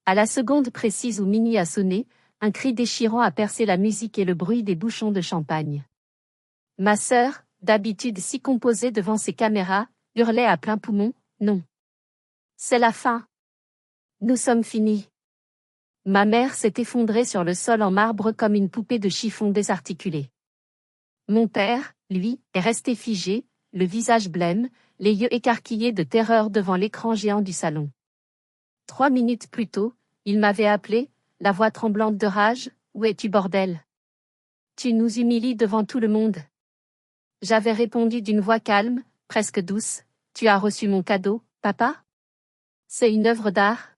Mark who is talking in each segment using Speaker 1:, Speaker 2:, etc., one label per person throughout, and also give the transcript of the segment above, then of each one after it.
Speaker 1: À la seconde précise où minuit a sonné, un cri déchirant a percé la musique et le bruit des bouchons de champagne. Ma sœur, d'habitude si composée devant ses caméras, hurlait à plein poumon, « Non. C'est la fin. Nous sommes finis. » Ma mère s'est effondrée sur le sol en marbre comme une poupée de chiffon désarticulée. Mon père, lui, est resté figé, le visage blême, les yeux écarquillés de terreur devant l'écran géant du salon. 3 minutes plus tôt, il m'avait appelé, la voix tremblante de rage, « Où es-tu, bordel? Tu nous humilies devant tout le monde. » J'avais répondu d'une voix calme, presque douce, « Tu as reçu mon cadeau, papa? C'est une œuvre d'art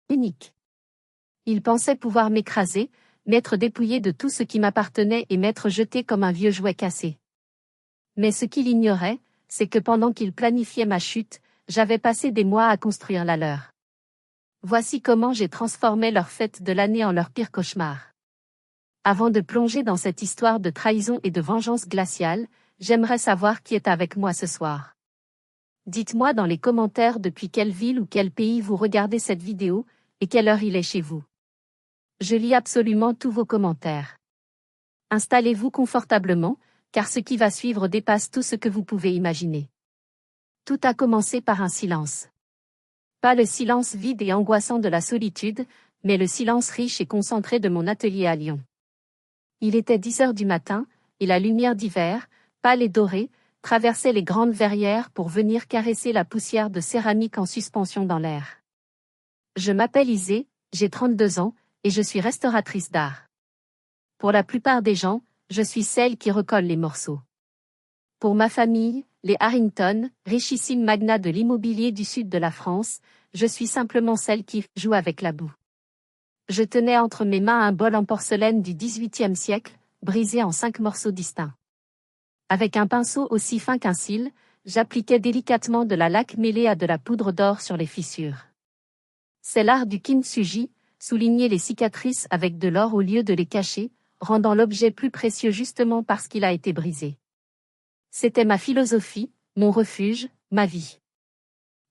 Speaker 1: unique. » Il pensait pouvoir m'écraser, m'être dépouillé de tout ce qui m'appartenait et m'être jeté comme un vieux jouet cassé. Mais ce qu'il ignorait, c'est que pendant qu'il planifiait ma chute, j'avais passé des mois à construire la leur. Voici comment j'ai transformé leur fête de l'année en leur pire cauchemar. Avant de plonger dans cette histoire de trahison et de vengeance glaciale, j'aimerais savoir qui est avec moi ce soir. Dites-moi dans les commentaires depuis quelle ville ou quel pays vous regardez cette vidéo, et quelle heure il est chez vous. Je lis absolument tous vos commentaires. Installez-vous confortablement, car ce qui va suivre dépasse tout ce que vous pouvez imaginer. Tout a commencé par un silence. Pas le silence vide et angoissant de la solitude, mais le silence riche et concentré de mon atelier à Lyon. Il était 10 heures du matin, et la lumière d'hiver, pâle et dorée, traversait les grandes verrières pour venir caresser la poussière de céramique en suspension dans l'air. Je m'appelle Isée, j'ai 32 ans, et je suis restauratrice d'art. Pour la plupart des gens, je suis celle qui recolle les morceaux. Pour ma famille, les Harrington, richissimes magnats de l'immobilier du sud de la France, je suis simplement celle qui joue avec la boue. Je tenais entre mes mains un bol en porcelaine du XVIIIe siècle, brisé en 5 morceaux distincts. Avec un pinceau aussi fin qu'un cil, j'appliquais délicatement de la laque mêlée à de la poudre d'or sur les fissures. C'est l'art du kintsugi, souligner les cicatrices avec de l'or au lieu de les cacher, rendant l'objet plus précieux justement parce qu'il a été brisé. C'était ma philosophie, mon refuge, ma vie.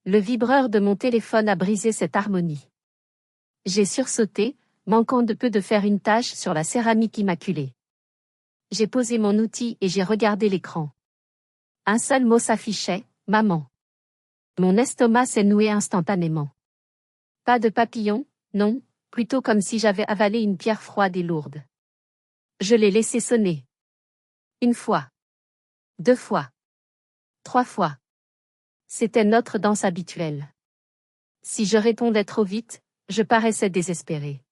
Speaker 1: Le vibreur de mon téléphone a brisé cette harmonie. J'ai sursauté, manquant de peu de faire une tache sur la céramique immaculée. J'ai posé mon outil et j'ai regardé l'écran. Un seul mot s'affichait, maman. Mon estomac s'est noué instantanément. Pas de papillon, non, plutôt comme si j'avais avalé une pierre froide et lourde. Je l'ai laissé sonner. 1 fois. 2 fois. 3 fois. C'était notre danse habituelle. Si je répondais trop vite, je paraissais désespérée.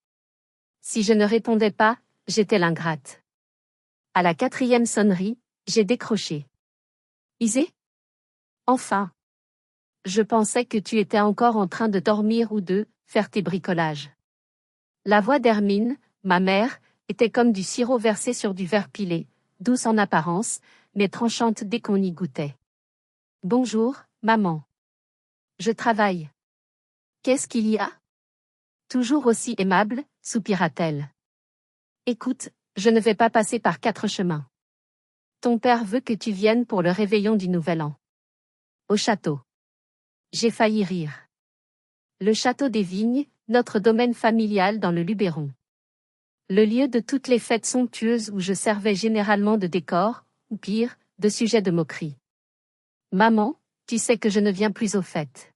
Speaker 1: Si je ne répondais pas, j'étais l'ingrate. À la 4e sonnerie, j'ai décroché. Isée? Enfin. Je pensais que tu étais encore en train de dormir ou de faire tes bricolages. La voix d'Hermine, ma mère, était comme du sirop versé sur du verre pilé, douce en apparence, mais tranchante dès qu'on y goûtait. Bonjour, maman. Je travaille. Qu'est-ce qu'il y a? Toujours aussi aimable, soupira-t-elle. Écoute, je ne vais pas passer par 4 chemins. Ton père veut que tu viennes pour le réveillon du Nouvel An. Au château. J'ai failli rire. Le château des Vignes, notre domaine familial dans le Luberon. Le lieu de toutes les fêtes somptueuses où je servais généralement de décor, ou pire, de sujet de moquerie. Maman, tu sais que je ne viens plus aux fêtes.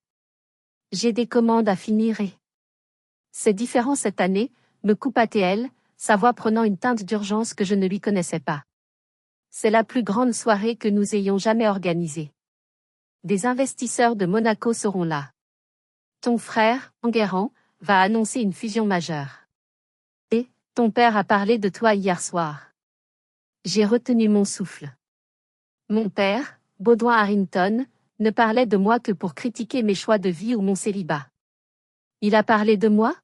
Speaker 1: J'ai des commandes à finir et... C'est différent cette année, me coupa-t-elle, sa voix prenant une teinte d'urgence que je ne lui connaissais pas. C'est la plus grande soirée que nous ayons jamais organisée. Des investisseurs de Monaco seront là. Ton frère, Enguerrand, va annoncer une fusion majeure. Et, ton père a parlé de toi hier soir. J'ai retenu mon souffle. Mon père, Baudouin Harrington, ne parlait de moi que pour critiquer mes choix de vie ou mon célibat. Il a parlé de moi?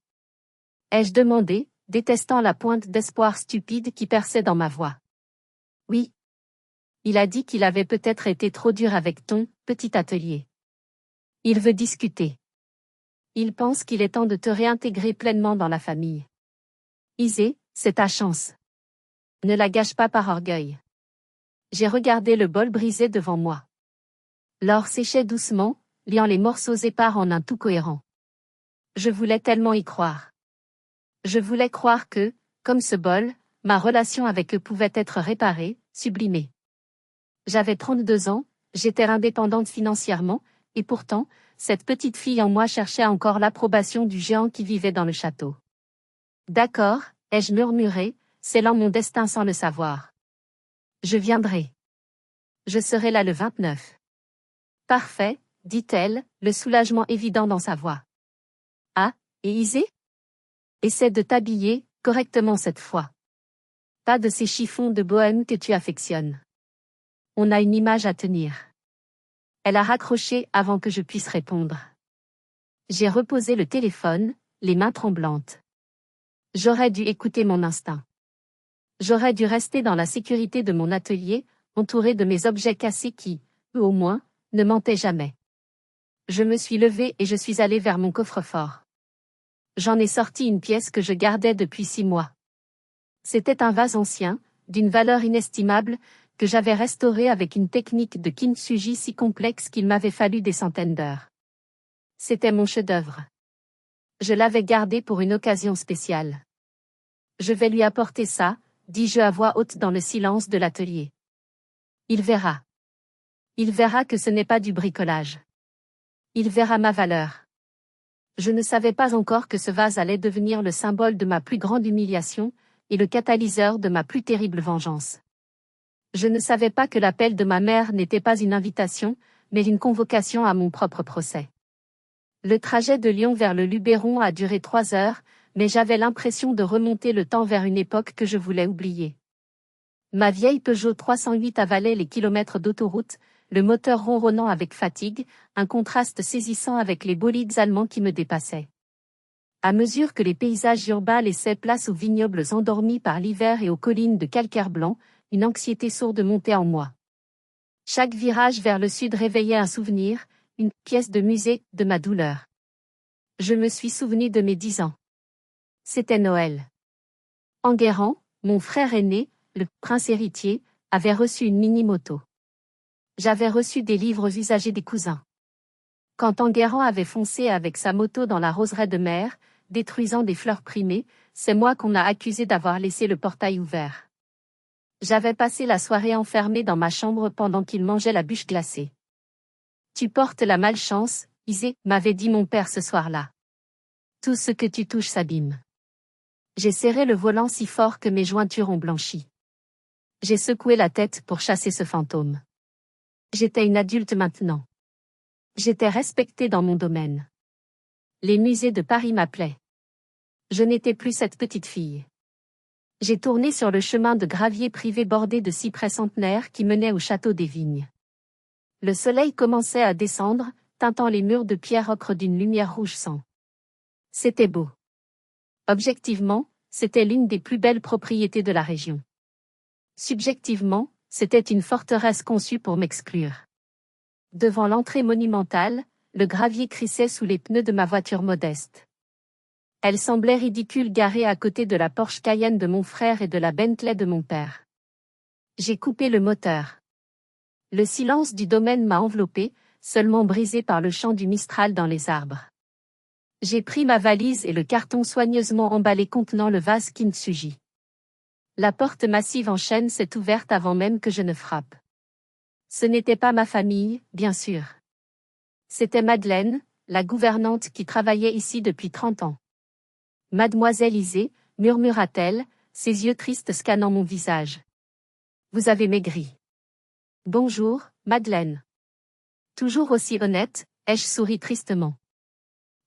Speaker 1: Ai-je demandé, détestant la pointe d'espoir stupide qui perçait dans ma voix. Oui. Il a dit qu'il avait peut-être été trop dur avec ton petit atelier. Il veut discuter. Il pense qu'il est temps de te réintégrer pleinement dans la famille. Isée, c'est ta chance. Ne la gâche pas par orgueil. J'ai regardé le bol brisé devant moi. L'or séchait doucement, liant les morceaux épars en un tout cohérent. Je voulais tellement y croire. Je voulais croire que, comme ce bol, ma relation avec eux pouvait être réparée, sublimée. J'avais 32 ans, j'étais indépendante financièrement, et pourtant, cette petite fille en moi cherchait encore l'approbation du géant qui vivait dans le château. D'accord, ai-je murmuré, scellant mon destin sans le savoir. Je viendrai. Je serai là le 29. Parfait, dit-elle, le soulagement évident dans sa voix. Ah, et Isée? Essaie de t'habiller, correctement cette fois. Pas de ces chiffons de bohème que tu affectionnes. On a une image à tenir. Elle a raccroché avant que je puisse répondre. J'ai reposé le téléphone, les mains tremblantes. J'aurais dû écouter mon instinct. J'aurais dû rester dans la sécurité de mon atelier, entouré de mes objets cassés qui, eux au moins, ne mentaient jamais. Je me suis levée et je suis allée vers mon coffre-fort. J'en ai sorti une pièce que je gardais depuis 6 mois. C'était un vase ancien, d'une valeur inestimable, que j'avais restauré avec une technique de kintsugi si complexe qu'il m'avait fallu des centaines d'heures. C'était mon chef-d'œuvre. Je l'avais gardé pour une occasion spéciale. Je vais lui apporter ça, dis-je à voix haute dans le silence de l'atelier. Il verra. Il verra que ce n'est pas du bricolage. Il verra ma valeur. Je ne savais pas encore que ce vase allait devenir le symbole de ma plus grande humiliation, et le catalyseur de ma plus terrible vengeance. Je ne savais pas que l'appel de ma mère n'était pas une invitation, mais une convocation à mon propre procès. Le trajet de Lyon vers le Luberon a duré 3 heures, mais j'avais l'impression de remonter le temps vers une époque que je voulais oublier. Ma vieille Peugeot 308 avalait les kilomètres d'autoroute, le moteur ronronnant avec fatigue, un contraste saisissant avec les bolides allemands qui me dépassaient. À mesure que les paysages urbains laissaient place aux vignobles endormis par l'hiver et aux collines de calcaire blanc, une anxiété sourde montait en moi. Chaque virage vers le sud réveillait un souvenir, une pièce de musée, de ma douleur. Je me suis souvenu de mes 10 ans. C'était Noël. Enguerrand, mon frère aîné, le prince héritier, avait reçu une mini-moto. J'avais reçu des livres usagés des cousins. Quand Enguerrand avait foncé avec sa moto dans la roseraie de mer, détruisant des fleurs primées, c'est moi qu'on a accusé d'avoir laissé le portail ouvert. J'avais passé la soirée enfermée dans ma chambre pendant qu'il mangeait la bûche glacée. Tu portes la malchance, Isée, m'avait dit mon père ce soir-là. Tout ce que tu touches s'abîme. J'ai serré le volant si fort que mes jointures ont blanchi. J'ai secoué la tête pour chasser ce fantôme. J'étais une adulte maintenant. J'étais respectée dans mon domaine. Les musées de Paris m'appelaient. Je n'étais plus cette petite fille. J'ai tourné sur le chemin de gravier privé bordé de cyprès centenaires qui menait au château des Vignes. Le soleil commençait à descendre, teintant les murs de pierre ocre d'une lumière rouge sang. C'était beau. Objectivement, c'était l'une des plus belles propriétés de la région. Subjectivement, c'était une forteresse conçue pour m'exclure. Devant l'entrée monumentale, le gravier crissait sous les pneus de ma voiture modeste. Elle semblait ridicule garée à côté de la Porsche Cayenne de mon frère et de la Bentley de mon père. J'ai coupé le moteur. Le silence du domaine m'a enveloppé, seulement brisé par le chant du Mistral dans les arbres. J'ai pris ma valise et le carton soigneusement emballé contenant le vase kintsugi. La porte massive en chêne s'est ouverte avant même que je ne frappe. Ce n'était pas ma famille, bien sûr. C'était Madeleine, la gouvernante qui travaillait ici depuis 30 ans. Mademoiselle Isée, murmura-t-elle, ses yeux tristes scannant mon visage. Vous avez maigri. Bonjour, Madeleine. Toujours aussi honnête, ai-je souri tristement.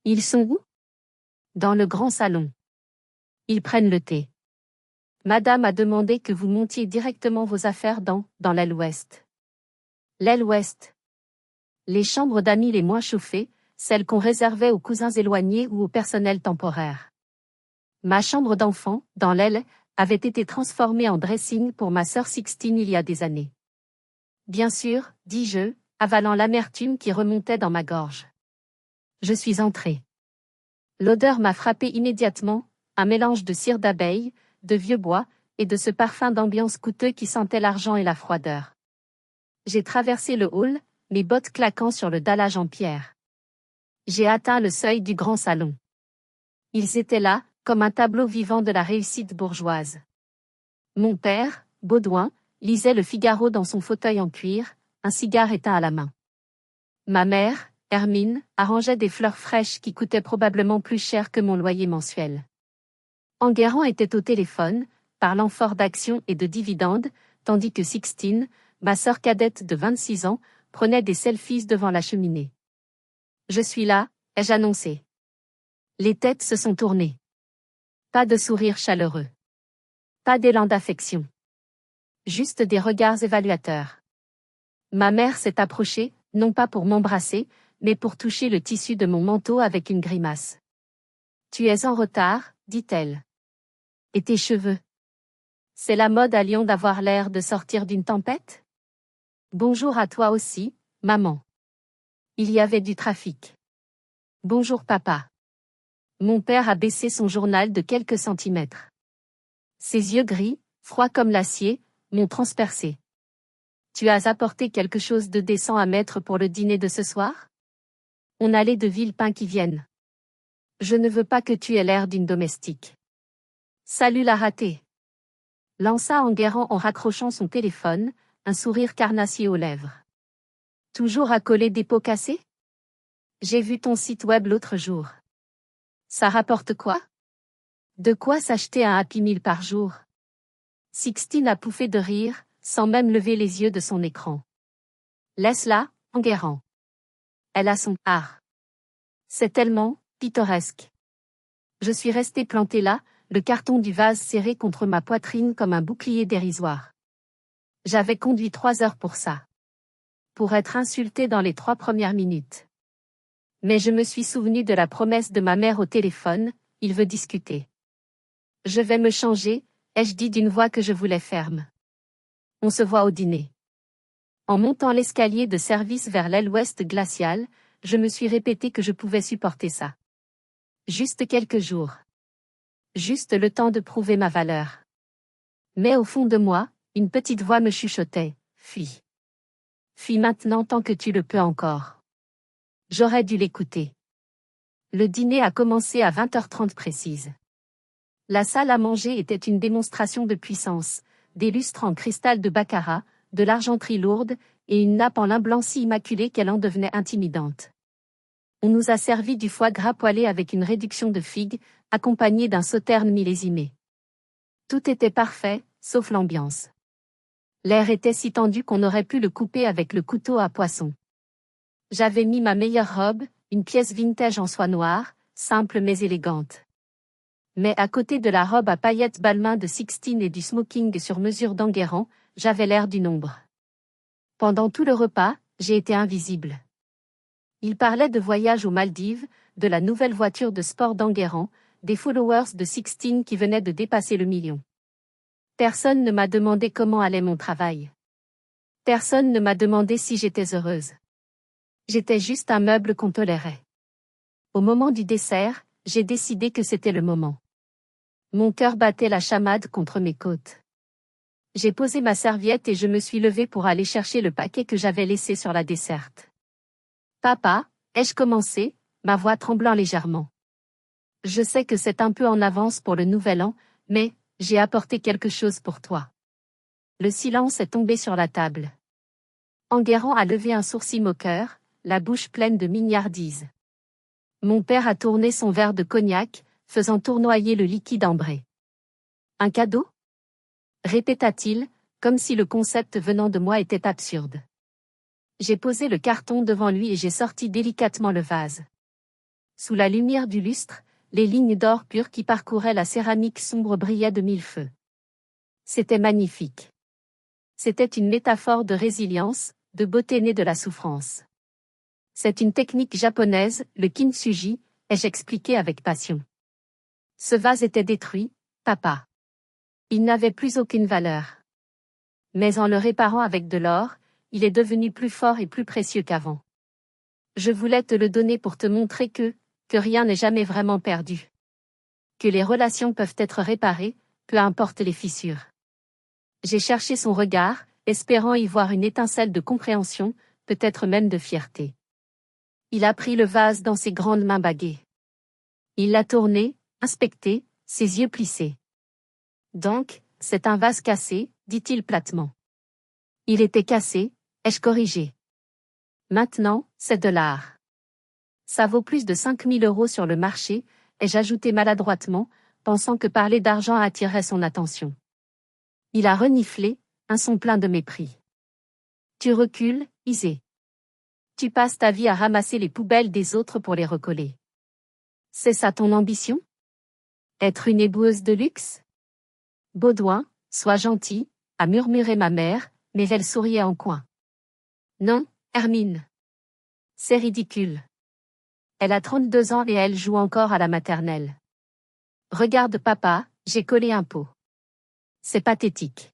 Speaker 1: Ils sont où? Dans le grand salon. Ils prennent le thé. Madame a demandé que vous montiez directement vos affaires dans l'aile ouest. L'aile ouest. Les chambres d'amis les moins chauffées, celles qu'on réservait aux cousins éloignés ou au personnel temporaire. Ma chambre d'enfant, dans l'aile, avait été transformée en dressing pour ma sœur Sixtine il y a des années. Bien sûr, dis-je, avalant l'amertume qui remontait dans ma gorge. Je suis entrée. L'odeur m'a frappé immédiatement, un mélange de cire d'abeille, de vieux bois, et de ce parfum d'ambiance coûteux qui sentait l'argent et la froideur. J'ai traversé le hall, mes bottes claquant sur le dallage en pierre. J'ai atteint le seuil du grand salon. Ils étaient là, comme un tableau vivant de la réussite bourgeoise. Mon père, Baudouin, lisait le Figaro dans son fauteuil en cuir, un cigare éteint à la main. Ma mère, Hermine, arrangeait des fleurs fraîches qui coûtaient probablement plus cher que mon loyer mensuel. Enguerrand était au téléphone, parlant fort d'actions et de dividendes, tandis que Sixtine, ma sœur cadette de 26 ans, prenait des selfies devant la cheminée. Je suis là, ai-je annoncé. Les têtes se sont tournées. Pas de sourire chaleureux. Pas d'élan d'affection. Juste des regards évaluateurs. Ma mère s'est approchée, non pas pour m'embrasser, mais pour toucher le tissu de mon manteau avec une grimace. Tu es en retard, dit-elle. Et tes cheveux? C'est la mode à Lyon d'avoir l'air de sortir d'une tempête? Bonjour à toi aussi, maman. Il y avait du trafic. Bonjour papa. Mon père a baissé son journal de quelques centimètres. Ses yeux gris, froids comme l'acier, m'ont transpercé. Tu as apporté quelque chose de décent à mettre pour le dîner de ce soir? On a les de Villepin qui viennent. Je ne veux pas que tu aies l'air d'une domestique. Salut la ratée. Lança Enguerrand en raccrochant son téléphone, un sourire carnassier aux lèvres. Toujours à coller des pots cassés? J'ai vu ton site web l'autre jour. Ça rapporte quoi? De quoi s'acheter un Happy Meal par jour? Sixtine a pouffé de rire, sans même lever les yeux de son écran. Laisse-la, Enguerrand. Elle a son art. C'est tellement pittoresque. Je suis resté planté là, le carton du vase serré contre ma poitrine comme un bouclier dérisoire. J'avais conduit 3 heures pour ça. Pour être insulté dans les 3 premières minutes. Mais je me suis souvenu de la promesse de ma mère au téléphone, il veut discuter. Je vais me changer, ai-je dit d'une voix que je voulais ferme. On se voit au dîner. En montant l'escalier de service vers l'aile ouest glaciale, je me suis répété que je pouvais supporter ça. Juste quelques jours. Juste le temps de prouver ma valeur. Mais au fond de moi, une petite voix me chuchotait, fuis. Fuis maintenant tant que tu le peux encore. J'aurais dû l'écouter. Le dîner a commencé à 20h30 précise. La salle à manger était une démonstration de puissance, des lustres en cristal de baccarat, de l'argenterie lourde, et une nappe en lin blanc si immaculée qu'elle en devenait intimidante. On nous a servi du foie gras poêlé avec une réduction de figues, accompagnée d'un sauterne millésimé. Tout était parfait, sauf l'ambiance. L'air était si tendu qu'on aurait pu le couper avec le couteau à poisson. J'avais mis ma meilleure robe, une pièce vintage en soie noire, simple mais élégante. Mais à côté de la robe à paillettes Balmain de Sixtine et du smoking sur mesure d'Enguerrand, j'avais l'air d'une ombre. Pendant tout le repas, j'ai été invisible. Il parlait de voyage aux Maldives, de la nouvelle voiture de sport d'Enguerrand, des followers de Sixtine qui venaient de dépasser le million. Personne ne m'a demandé comment allait mon travail. Personne ne m'a demandé si j'étais heureuse. J'étais juste un meuble qu'on tolérait. Au moment du dessert, j'ai décidé que c'était le moment. Mon cœur battait la chamade contre mes côtes. J'ai posé ma serviette et je me suis levée pour aller chercher le paquet que j'avais laissé sur la desserte. Papa, ai-je commencé, ma voix tremblant légèrement. Je sais que c'est un peu en avance pour le nouvel an, mais j'ai apporté quelque chose pour toi. Le silence est tombé sur la table. Enguerrand a levé un sourcil moqueur, la bouche pleine de mignardise. Mon père a tourné son verre de cognac, faisant tournoyer le liquide ambré. Un cadeau? Répéta-t-il, comme si le concept venant de moi était absurde. J'ai posé le carton devant lui et j'ai sorti délicatement le vase. Sous la lumière du lustre, les lignes d'or pur qui parcouraient la céramique sombre brillaient de mille feux. C'était magnifique. C'était une métaphore de résilience, de beauté née de la souffrance. C'est une technique japonaise, le kintsugi, ai-je expliqué avec passion. Ce vase était détruit, papa. Il n'avait plus aucune valeur. Mais en le réparant avec de l'or, il est devenu plus fort et plus précieux qu'avant. Je voulais te le donner pour te montrer que rien n'est jamais vraiment perdu. Que les relations peuvent être réparées, peu importe les fissures. J'ai cherché son regard, espérant y voir une étincelle de compréhension, peut-être même de fierté. Il a pris le vase dans ses grandes mains baguées. Il l'a tourné, inspecté, ses yeux plissés. Donc, c'est un vase cassé, dit-il platement. Il était cassé, ai-je corrigé. Maintenant, c'est de l'art. Ça vaut plus de 5 000 € sur le marché, ai-je ajouté maladroitement, pensant que parler d'argent attirerait son attention. Il a reniflé, un son plein de mépris. Tu recules, Isée. Tu passes ta vie à ramasser les poubelles des autres pour les recoller. C'est ça ton ambition? Être une éboueuse de luxe? Baudouin, sois gentil, a murmuré ma mère, mais elle souriait en coin. Non, Hermine. C'est ridicule. Elle a 32 ans et elle joue encore à la maternelle. Regarde papa, j'ai collé un pot. C'est pathétique.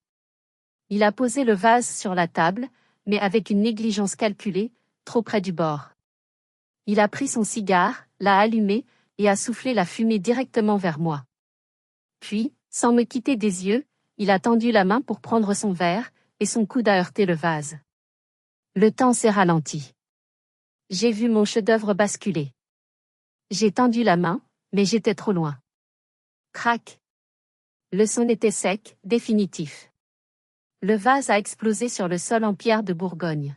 Speaker 1: Il a posé le vase sur la table, mais avec une négligence calculée, trop près du bord. Il a pris son cigare, l'a allumé, et a soufflé la fumée directement vers moi. Puis, sans me quitter des yeux, il a tendu la main pour prendre son verre, et son coude a heurté le vase. Le temps s'est ralenti. J'ai vu mon chef-d'œuvre basculer. J'ai tendu la main, mais j'étais trop loin. Crac. Le son était sec, définitif. Le vase a explosé sur le sol en pierre de Bourgogne.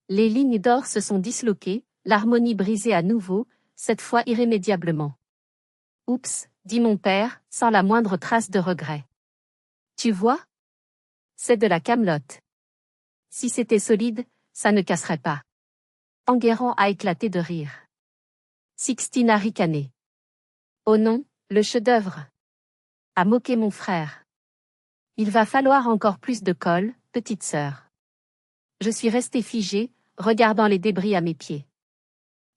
Speaker 1: Les lignes d'or se sont disloquées, l'harmonie brisée à nouveau, cette fois irrémédiablement. Oups, dit mon père, sans la moindre trace de regret. Tu vois? C'est de la camelote. Si c'était solide, ça ne casserait pas. Enguerrand a éclaté de rire. Sixtine a ricané. Oh non, le chef-d'œuvre. A moqué mon frère. Il va falloir encore plus de colle, petite sœur. Je suis restée figée, regardant les débris à mes pieds.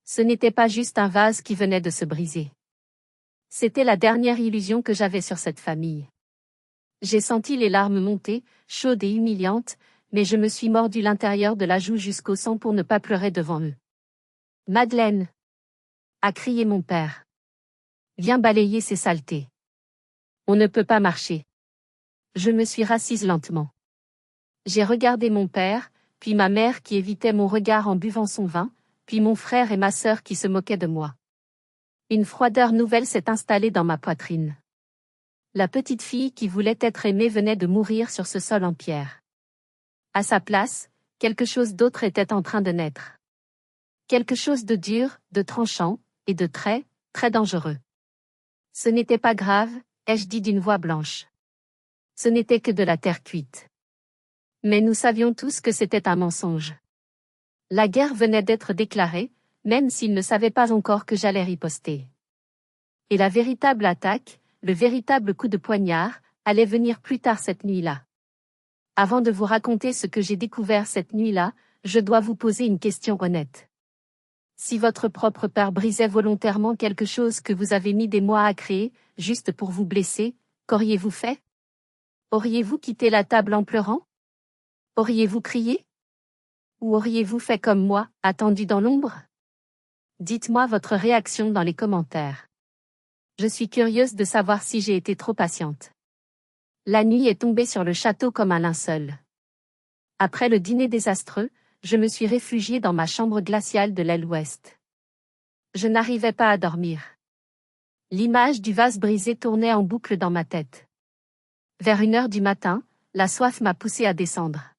Speaker 1: Ce n'était pas juste un vase qui venait de se briser. C'était la dernière illusion que j'avais sur cette famille. J'ai senti les larmes monter, chaudes et humiliantes, mais je me suis mordu l'intérieur de la joue jusqu'au sang pour ne pas pleurer devant eux. Madeleine! A crié mon père. Viens balayer ces saletés. On ne peut pas marcher. Je me suis rassise lentement. J'ai regardé mon père, puis ma mère qui évitait mon regard en buvant son vin, puis mon frère et ma sœur qui se moquaient de moi. Une froideur nouvelle s'est installée dans ma poitrine. La petite fille qui voulait être aimée venait de mourir sur ce sol en pierre. À sa place, quelque chose d'autre était en train de naître. Quelque chose de dur, de tranchant, et de très, très dangereux. Ce n'était pas grave, ai-je dit d'une voix blanche. Ce n'était que de la terre cuite. Mais nous savions tous que c'était un mensonge. La guerre venait d'être déclarée, même s'ils ne savaient pas encore que j'allais riposter. Et la véritable attaque, le véritable coup de poignard, allait venir plus tard cette nuit-là. Avant de vous raconter ce que j'ai découvert cette nuit-là, je dois vous poser une question honnête. Si votre propre père brisait volontairement quelque chose que vous avez mis des mois à créer, juste pour vous blesser, qu'auriez-vous fait? Auriez-vous quitté la table en pleurant? Auriez-vous crié? Ou auriez-vous fait comme moi, attendu dans l'ombre? Dites-moi votre réaction dans les commentaires. Je suis curieuse de savoir si j'ai été trop patiente. La nuit est tombée sur le château comme un linceul. Après le dîner désastreux, je me suis réfugiée dans ma chambre glaciale de l'aile ouest. Je n'arrivais pas à dormir. L'image du vase brisé tournait en boucle dans ma tête. Vers 1 heure du matin, la soif m'a poussée à descendre.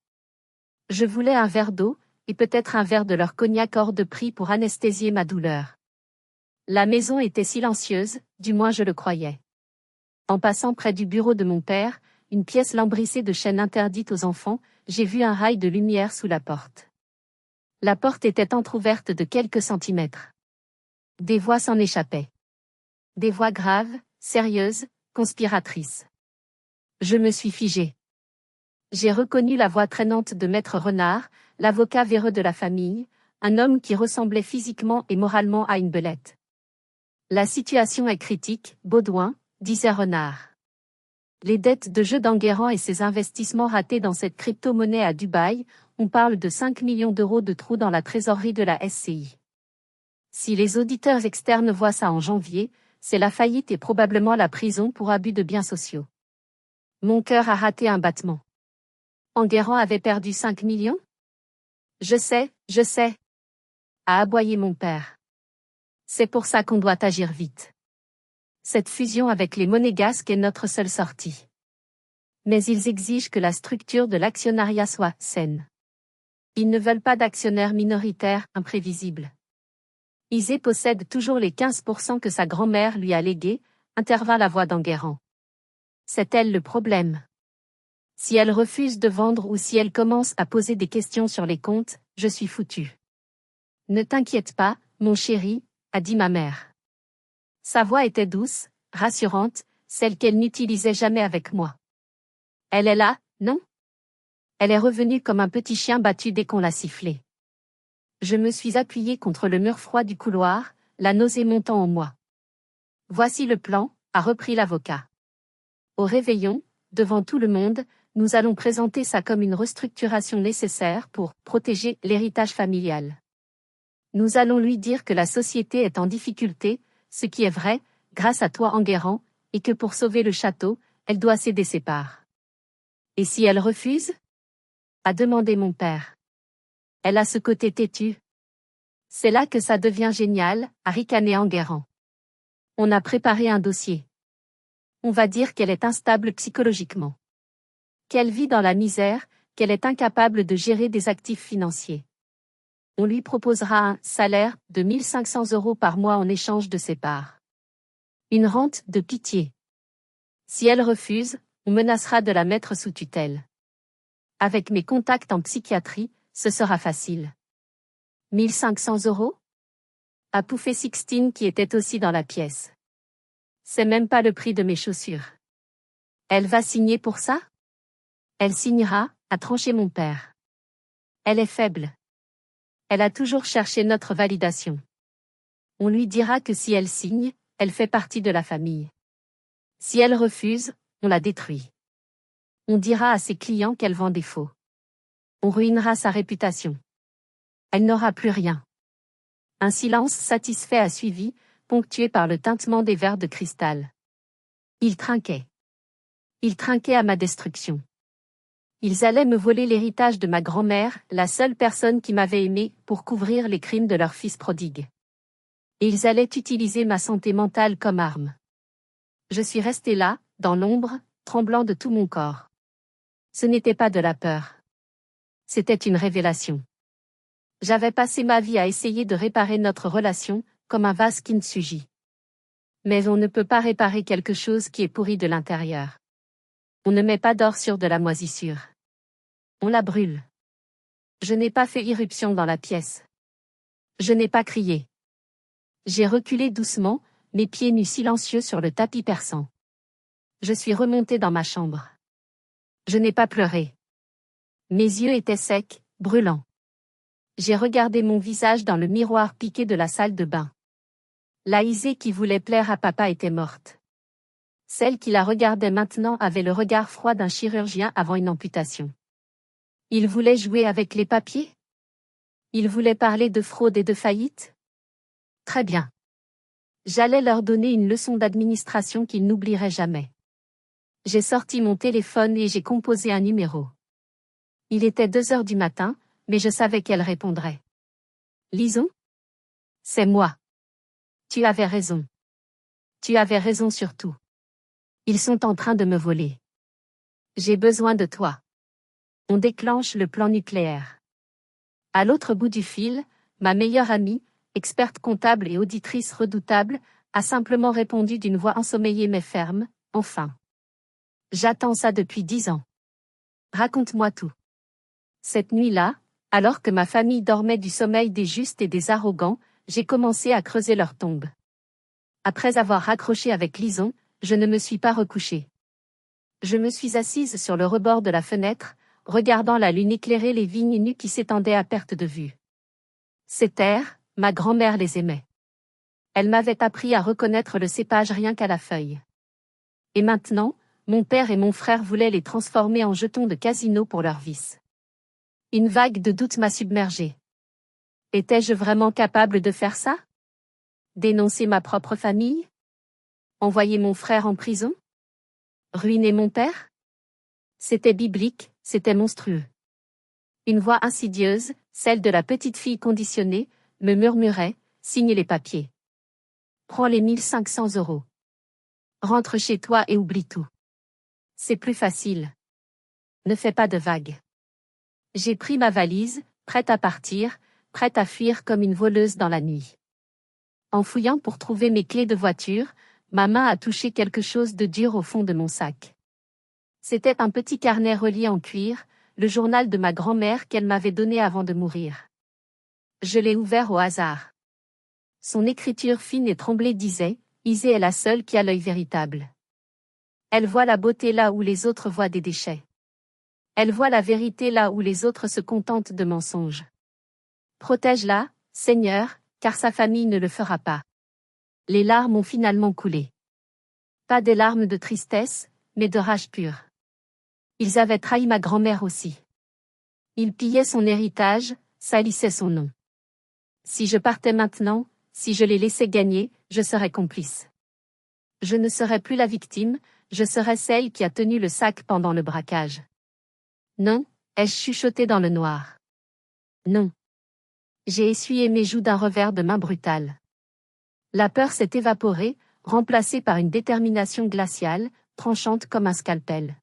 Speaker 1: Je voulais un verre d'eau, et peut-être un verre de leur cognac hors de prix pour anesthésier ma douleur. La maison était silencieuse, du moins je le croyais. En passant près du bureau de mon père, une pièce lambrissée de chaînes interdites aux enfants, j'ai vu un rail de lumière sous la porte. La porte était entr'ouverte de quelques centimètres. Des voix s'en échappaient. Des voix graves, sérieuses, conspiratrices. Je me suis figée. J'ai reconnu la voix traînante de Maître Renard, l'avocat véreux de la famille, un homme qui ressemblait physiquement et moralement à une belette. La situation est critique, Baudouin, disait Renard. Les dettes de jeu d'Enguerrand et ses investissements ratés dans cette crypto-monnaie à Dubaï, on parle de 5 millions d'euros de trous dans la trésorerie de la SCI. Si les auditeurs externes voient ça en janvier, c'est la faillite et probablement la prison pour abus de biens sociaux. Mon cœur a raté un battement. Enguerrand avait perdu 5 millions? Je sais, a aboyé mon père. C'est pour ça qu'on doit agir vite. Cette fusion avec les monégasques est notre seule sortie. Mais ils exigent que la structure de l'actionnariat soit saine. Ils ne veulent pas d'actionnaires minoritaires imprévisibles. Isée possède toujours les 15% que sa grand-mère lui a légués, intervint la voix d'Enguerrand. C'est elle le problème. Si elle refuse de vendre ou si elle commence à poser des questions sur les comptes, je suis foutu. Ne t'inquiète pas, mon chéri, a dit ma mère. Sa voix était douce, rassurante, celle qu'elle n'utilisait jamais avec moi. Elle est là, non? Elle est revenue comme un petit chien battu dès qu'on l'a sifflé. Je me suis appuyé contre le mur froid du couloir, la nausée montant en moi. Voici le plan, a repris l'avocat. Au réveillon, devant tout le monde, nous allons présenter ça comme une restructuration nécessaire pour protéger l'héritage familial. Nous allons lui dire que la société est en difficulté, ce qui est vrai, grâce à toi Enguerrand, et que pour sauver le château, elle doit céder ses parts. Et si elle refuse? A demandé mon père. Elle a ce côté têtu. C'est là que ça devient génial, a ricané Enguerrand. On a préparé un dossier. On va dire qu'elle est instable psychologiquement. Qu'elle vit dans la misère, qu'elle est incapable de gérer des actifs financiers. On lui proposera un salaire de 1500 € par mois en échange de ses parts. Une rente de pitié. Si elle refuse, on menacera de la mettre sous tutelle. Avec mes contacts en psychiatrie, ce sera facile. 1500 € a pouffé Sixtine qui était aussi dans la pièce. C'est même pas le prix de mes chaussures. Elle va signer pour ça? Elle signera, a tranché mon père. Elle est faible. Elle a toujours cherché notre validation. On lui dira que si elle signe, elle fait partie de la famille. Si elle refuse, on la détruit. On dira à ses clients qu'elle vend des faux. On ruinera sa réputation. Elle n'aura plus rien. Un silence satisfait a suivi, ponctué par le tintement des verres de cristal. Ils trinquaient. Ils trinquaient à ma destruction. Ils allaient me voler l'héritage de ma grand-mère, la seule personne qui m'avait aimé, pour couvrir les crimes de leur fils prodigue. Et ils allaient utiliser ma santé mentale comme arme. Je suis resté là, dans l'ombre, tremblant de tout mon corps. Ce n'était pas de la peur. C'était une révélation. J'avais passé ma vie à essayer de réparer notre relation, comme un vase kintsugi. Mais on ne peut pas réparer quelque chose qui est pourri de l'intérieur. On ne met pas d'or sur de la moisissure. On la brûle. Je n'ai pas fait irruption dans la pièce. Je n'ai pas crié. J'ai reculé doucement, mes pieds nus silencieux sur le tapis persan. Je suis remonté dans ma chambre. Je n'ai pas pleuré. Mes yeux étaient secs, brûlants. J'ai regardé mon visage dans le miroir piqué de la salle de bain. La Isée qui voulait plaire à papa était morte. Celle qui la regardait maintenant avait le regard froid d'un chirurgien avant une amputation. Il voulait jouer avec les papiers? Il voulait parler de fraude et de faillite? Très bien. J'allais leur donner une leçon d'administration qu'ils n'oublieraient jamais. J'ai sorti mon téléphone et j'ai composé un numéro. Il était 2 heures du matin, mais je savais qu'elle répondrait. Lison? C'est moi. Tu avais raison. Tu avais raison surtout. Ils sont en train de me voler. J'ai besoin de toi. On déclenche le plan nucléaire. À l'autre bout du fil, ma meilleure amie, experte comptable et auditrice redoutable, a simplement répondu d'une voix ensommeillée mais ferme, enfin. J'attends ça depuis 10 ans. Raconte-moi tout. Cette nuit-là, alors que ma famille dormait du sommeil des justes et des arrogants, j'ai commencé à creuser leur tombe. Après avoir raccroché avec Lison, je ne me suis pas recouchée. Je me suis assise sur le rebord de la fenêtre, regardant la lune éclairer les vignes nues qui s'étendaient à perte de vue. Ces terres, ma grand-mère les aimait. Elle m'avait appris à reconnaître le cépage rien qu'à la feuille. Et maintenant, mon père et mon frère voulaient les transformer en jetons de casino pour leur vice. Une vague de doute m'a submergée. Étais-je vraiment capable de faire ça? Dénoncer ma propre famille? Envoyer mon frère en prison? Ruiner mon père? C'était biblique, c'était monstrueux. Une voix insidieuse, celle de la petite fille conditionnée, me murmurait, signe les papiers. Prends les 1500 €. Rentre chez toi et oublie tout. C'est plus facile. Ne fais pas de vagues. J'ai pris ma valise, prête à partir, prête à fuir comme une voleuse dans la nuit. En fouillant pour trouver mes clés de voiture, ma main a touché quelque chose de dur au fond de mon sac. C'était un petit carnet relié en cuir, le journal de ma grand-mère qu'elle m'avait donné avant de mourir. Je l'ai ouvert au hasard. Son écriture fine et tremblée disait « Isée est la seule qui a l'œil véritable. Elle voit la beauté là où les autres voient des déchets. Elle voit la vérité là où les autres se contentent de mensonges. Protège-la, Seigneur, car sa famille ne le fera pas. » Les larmes ont finalement coulé. Pas des larmes de tristesse, mais de rage pure. Ils avaient trahi ma grand-mère aussi. Ils pillaient son héritage, salissaient son nom. Si je partais maintenant, si je les laissais gagner, je serais complice. Je ne serais plus la victime, je serais celle qui a tenu le sac pendant le braquage. Non, ai-je chuchoté dans le noir. Non. J'ai essuyé mes joues d'un revers de main brutal. La peur s'est évaporée, remplacée par une détermination glaciale, tranchante comme un scalpel.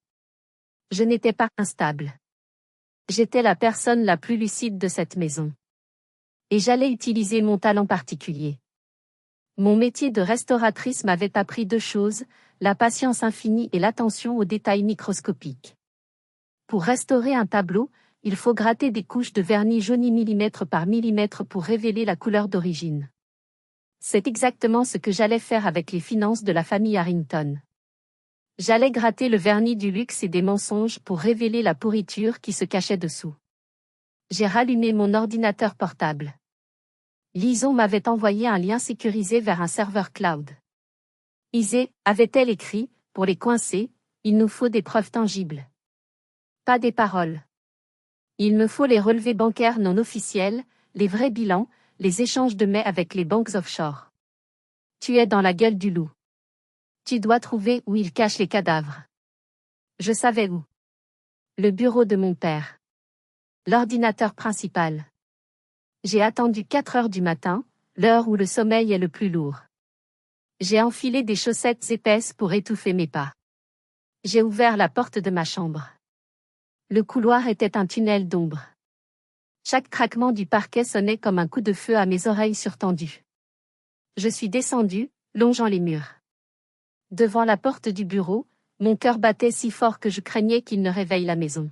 Speaker 1: Je n'étais pas instable. J'étais la personne la plus lucide de cette maison. Et j'allais utiliser mon talent particulier. Mon métier de restauratrice m'avait appris 2 choses, la patience infinie et l'attention aux détails microscopiques. Pour restaurer un tableau, il faut gratter des couches de vernis jauni millimètre par millimètre pour révéler la couleur d'origine. C'est exactement ce que j'allais faire avec les finances de la famille Harrington. J'allais gratter le vernis du luxe et des mensonges pour révéler la pourriture qui se cachait dessous. J'ai rallumé mon ordinateur portable. Lison m'avait envoyé un lien sécurisé vers un serveur cloud. Isée, avait-elle écrit, pour les coincer, il nous faut des preuves tangibles. Pas des paroles. Il me faut les relevés bancaires non officiels, les vrais bilans, les échanges de mai avec les banques offshore. Tu es dans la gueule du loup. Tu dois trouver où il cache les cadavres. Je savais où. Le bureau de mon père. L'ordinateur principal. J'ai attendu 4 heures du matin, l'heure où le sommeil est le plus lourd. J'ai enfilé des chaussettes épaisses pour étouffer mes pas. J'ai ouvert la porte de ma chambre. Le couloir était un tunnel d'ombre. Chaque craquement du parquet sonnait comme un coup de feu à mes oreilles surtendues. Je suis descendu, longeant les murs. Devant la porte du bureau, mon cœur battait si fort que je craignais qu'il ne réveille la maison.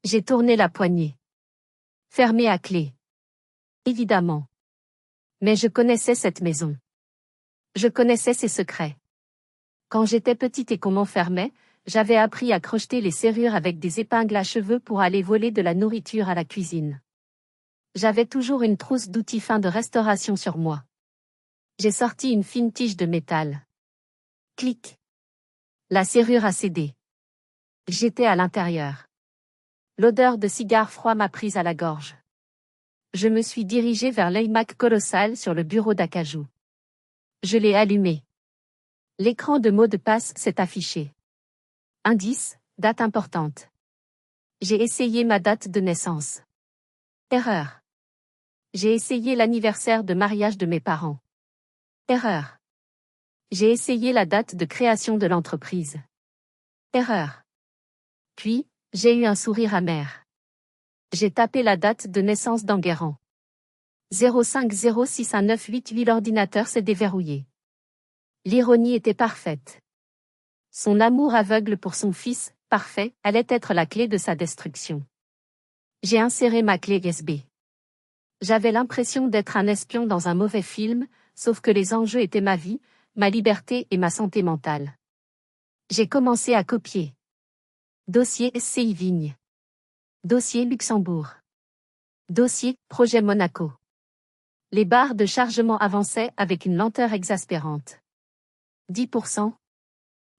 Speaker 1: J'ai tourné la poignée. Fermée à clé. Évidemment. Mais je connaissais cette maison. Je connaissais ses secrets. Quand j'étais petite et qu'on m'enfermait, j'avais appris à crocheter les serrures avec des épingles à cheveux pour aller voler de la nourriture à la cuisine. J'avais toujours une trousse d'outils fins de restauration sur moi. J'ai sorti une fine tige de métal. Clic. La serrure a cédé. J'étais à l'intérieur. L'odeur de cigare froid m'a prise à la gorge. Je me suis dirigé vers l'iMac colossal sur le bureau d'acajou. Je l'ai allumé. L'écran de mots de passe s'est affiché. Indice, date importante. J'ai essayé ma date de naissance. Erreur. J'ai essayé l'anniversaire de mariage de mes parents. Erreur. J'ai essayé la date de création de l'entreprise. Erreur. Puis, j'ai eu un sourire amer. J'ai tapé la date de naissance d'Enguerrand. 05061988. L'ordinateur s'est déverrouillé. L'ironie était parfaite. Son amour aveugle pour son fils, parfait, allait être la clé de sa destruction. J'ai inséré ma clé USB. J'avais l'impression d'être un espion dans un mauvais film, sauf que les enjeux étaient ma vie, ma liberté et ma santé mentale. J'ai commencé à copier. Dossier SCI Vigne. Dossier Luxembourg. Dossier Projet Monaco. Les barres de chargement avançaient avec une lenteur exaspérante. 10%.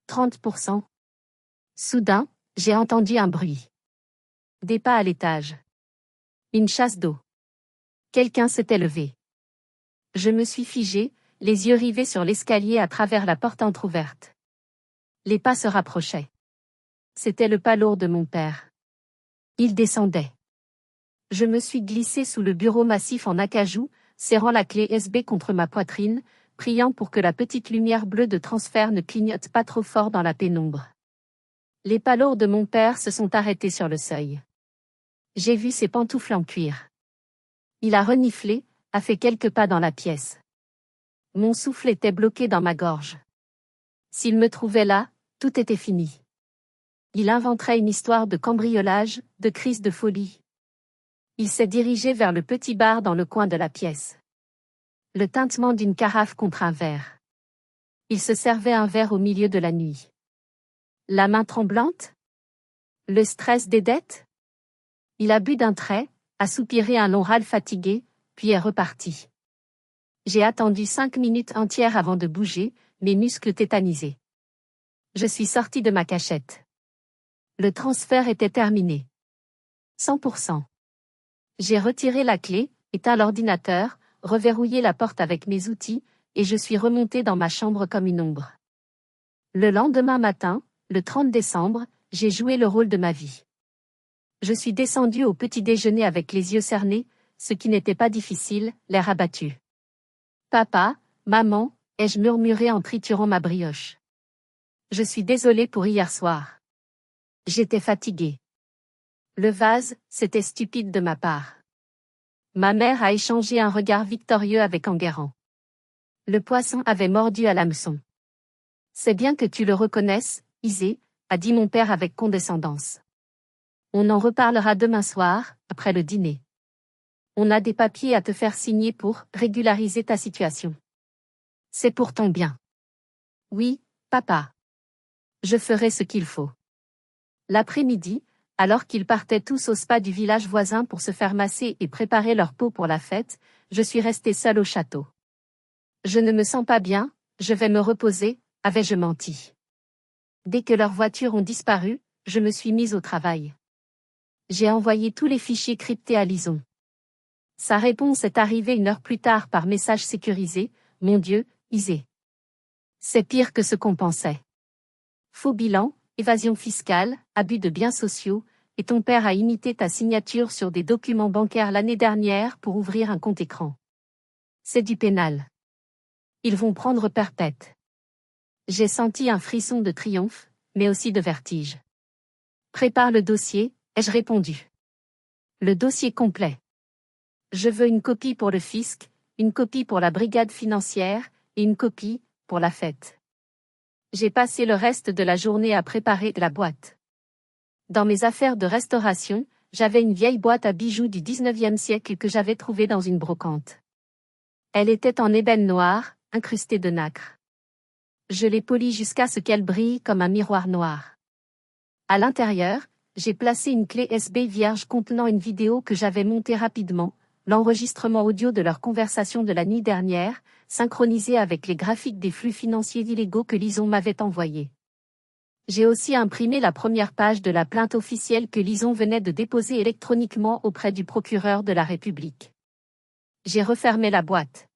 Speaker 1: 30%. Soudain, j'ai entendu un bruit. Des pas à l'étage. Une chasse d'eau. Quelqu'un s'était levé. Je me suis figé, les yeux rivés sur l'escalier à travers la porte entr'ouverte. Les pas se rapprochaient. C'était le pas lourd de mon père. Il descendait. Je me suis glissé sous le bureau massif en acajou, serrant la clé USB contre ma poitrine, priant pour que la petite lumière bleue de transfert ne clignote pas trop fort dans la pénombre. Les pas lourds de mon père se sont arrêtés sur le seuil. J'ai vu ses pantoufles en cuir. Il a reniflé, a fait quelques pas dans la pièce. Mon souffle était bloqué dans ma gorge. S'il me trouvait là, tout était fini. Il inventerait une histoire de cambriolage, de crise de folie. Il s'est dirigé vers le petit bar dans le coin de la pièce. Le tintement d'une carafe contre un verre. Il se servait un verre au milieu de la nuit. La main tremblante? Le stress des dettes? Il a bu d'un trait, a soupiré un long râle fatigué, puis est reparti. J'ai attendu 5 minutes entières avant de bouger, mes muscles tétanisés. Je suis sorti de ma cachette. Le transfert était terminé. 100%. J'ai retiré la clé, éteint l'ordinateur, reverrouillé la porte avec mes outils, et je suis remonté dans ma chambre comme une ombre. Le lendemain matin, le 30 décembre, j'ai joué le rôle de ma vie. Je suis descendu au petit déjeuner avec les yeux cernés, ce qui n'était pas difficile, l'air abattu. Papa, maman, ai-je murmuré en triturant ma brioche. Je suis désolé pour hier soir. J'étais fatigué. Le vase, c'était stupide de ma part. Ma mère a échangé un regard victorieux avec Enguerrand. Le poisson avait mordu à l'hameçon. C'est bien que tu le reconnaisses, Isée, a dit mon père avec condescendance. On en reparlera demain soir, après le dîner. On a des papiers à te faire signer pour régulariser ta situation. C'est pour ton bien. Oui, papa. Je ferai ce qu'il faut. L'après-midi, alors qu'ils partaient tous au spa du village voisin pour se faire masser et préparer leur peau pour la fête, je suis restée seule au château. Je ne me sens pas bien, je vais me reposer, avais-je menti. Dès que leurs voitures ont disparu, je me suis mise au travail. J'ai envoyé tous les fichiers cryptés à Lison. Sa réponse est arrivée 1 heure plus tard par message sécurisé, mon Dieu, Isée. C'est pire que ce qu'on pensait. Faux bilan, évasion fiscale, abus de biens sociaux, et ton père a imité ta signature sur des documents bancaires l'année dernière pour ouvrir un compte écran. C'est du pénal. Ils vont prendre perpète. J'ai senti un frisson de triomphe, mais aussi de vertige. Prépare le dossier, ai-je répondu. Le dossier complet. Je veux une copie pour le fisc, une copie pour la brigade financière, et une copie, pour la fête. J'ai passé le reste de la journée à préparer la boîte. Dans mes affaires de restauration, j'avais une vieille boîte à bijoux du 19e siècle que j'avais trouvée dans une brocante. Elle était en ébène noir, incrustée de nacre. Je l'ai polie jusqu'à ce qu'elle brille comme un miroir noir. À l'intérieur, j'ai placé une clé USB vierge contenant une vidéo que j'avais montée rapidement, l'enregistrement audio de leur conversation de la nuit dernière, synchronisé avec les graphiques des flux financiers illégaux que Lison m'avait envoyés. J'ai aussi imprimé la première page de la plainte officielle que Lison venait de déposer électroniquement auprès du procureur de la République. J'ai refermé la boîte.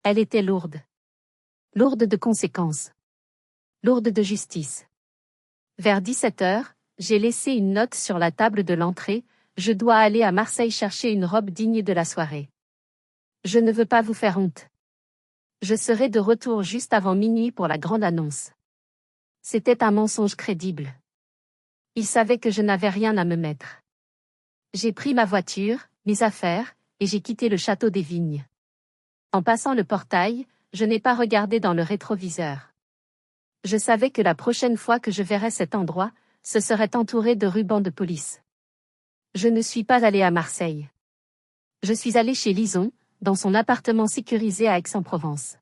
Speaker 1: Elle était lourde. Lourde de conséquences. Lourde de justice. Vers 17 heures, j'ai laissé une note sur la table de l'entrée, je dois aller à Marseille chercher une robe digne de la soirée. Je ne veux pas vous faire honte. Je serai de retour juste avant minuit pour la grande annonce. C'était un mensonge crédible. Il savait que je n'avais rien à me mettre. J'ai pris ma voiture, mes affaires, et j'ai quitté le château des Vignes. En passant le portail, je n'ai pas regardé dans le rétroviseur. Je savais que la prochaine fois que je verrais cet endroit, ce serait entouré de rubans de police. Je ne suis pas allé à Marseille. Je suis allé chez Lison, dans son appartement sécurisé à Aix-en-Provence.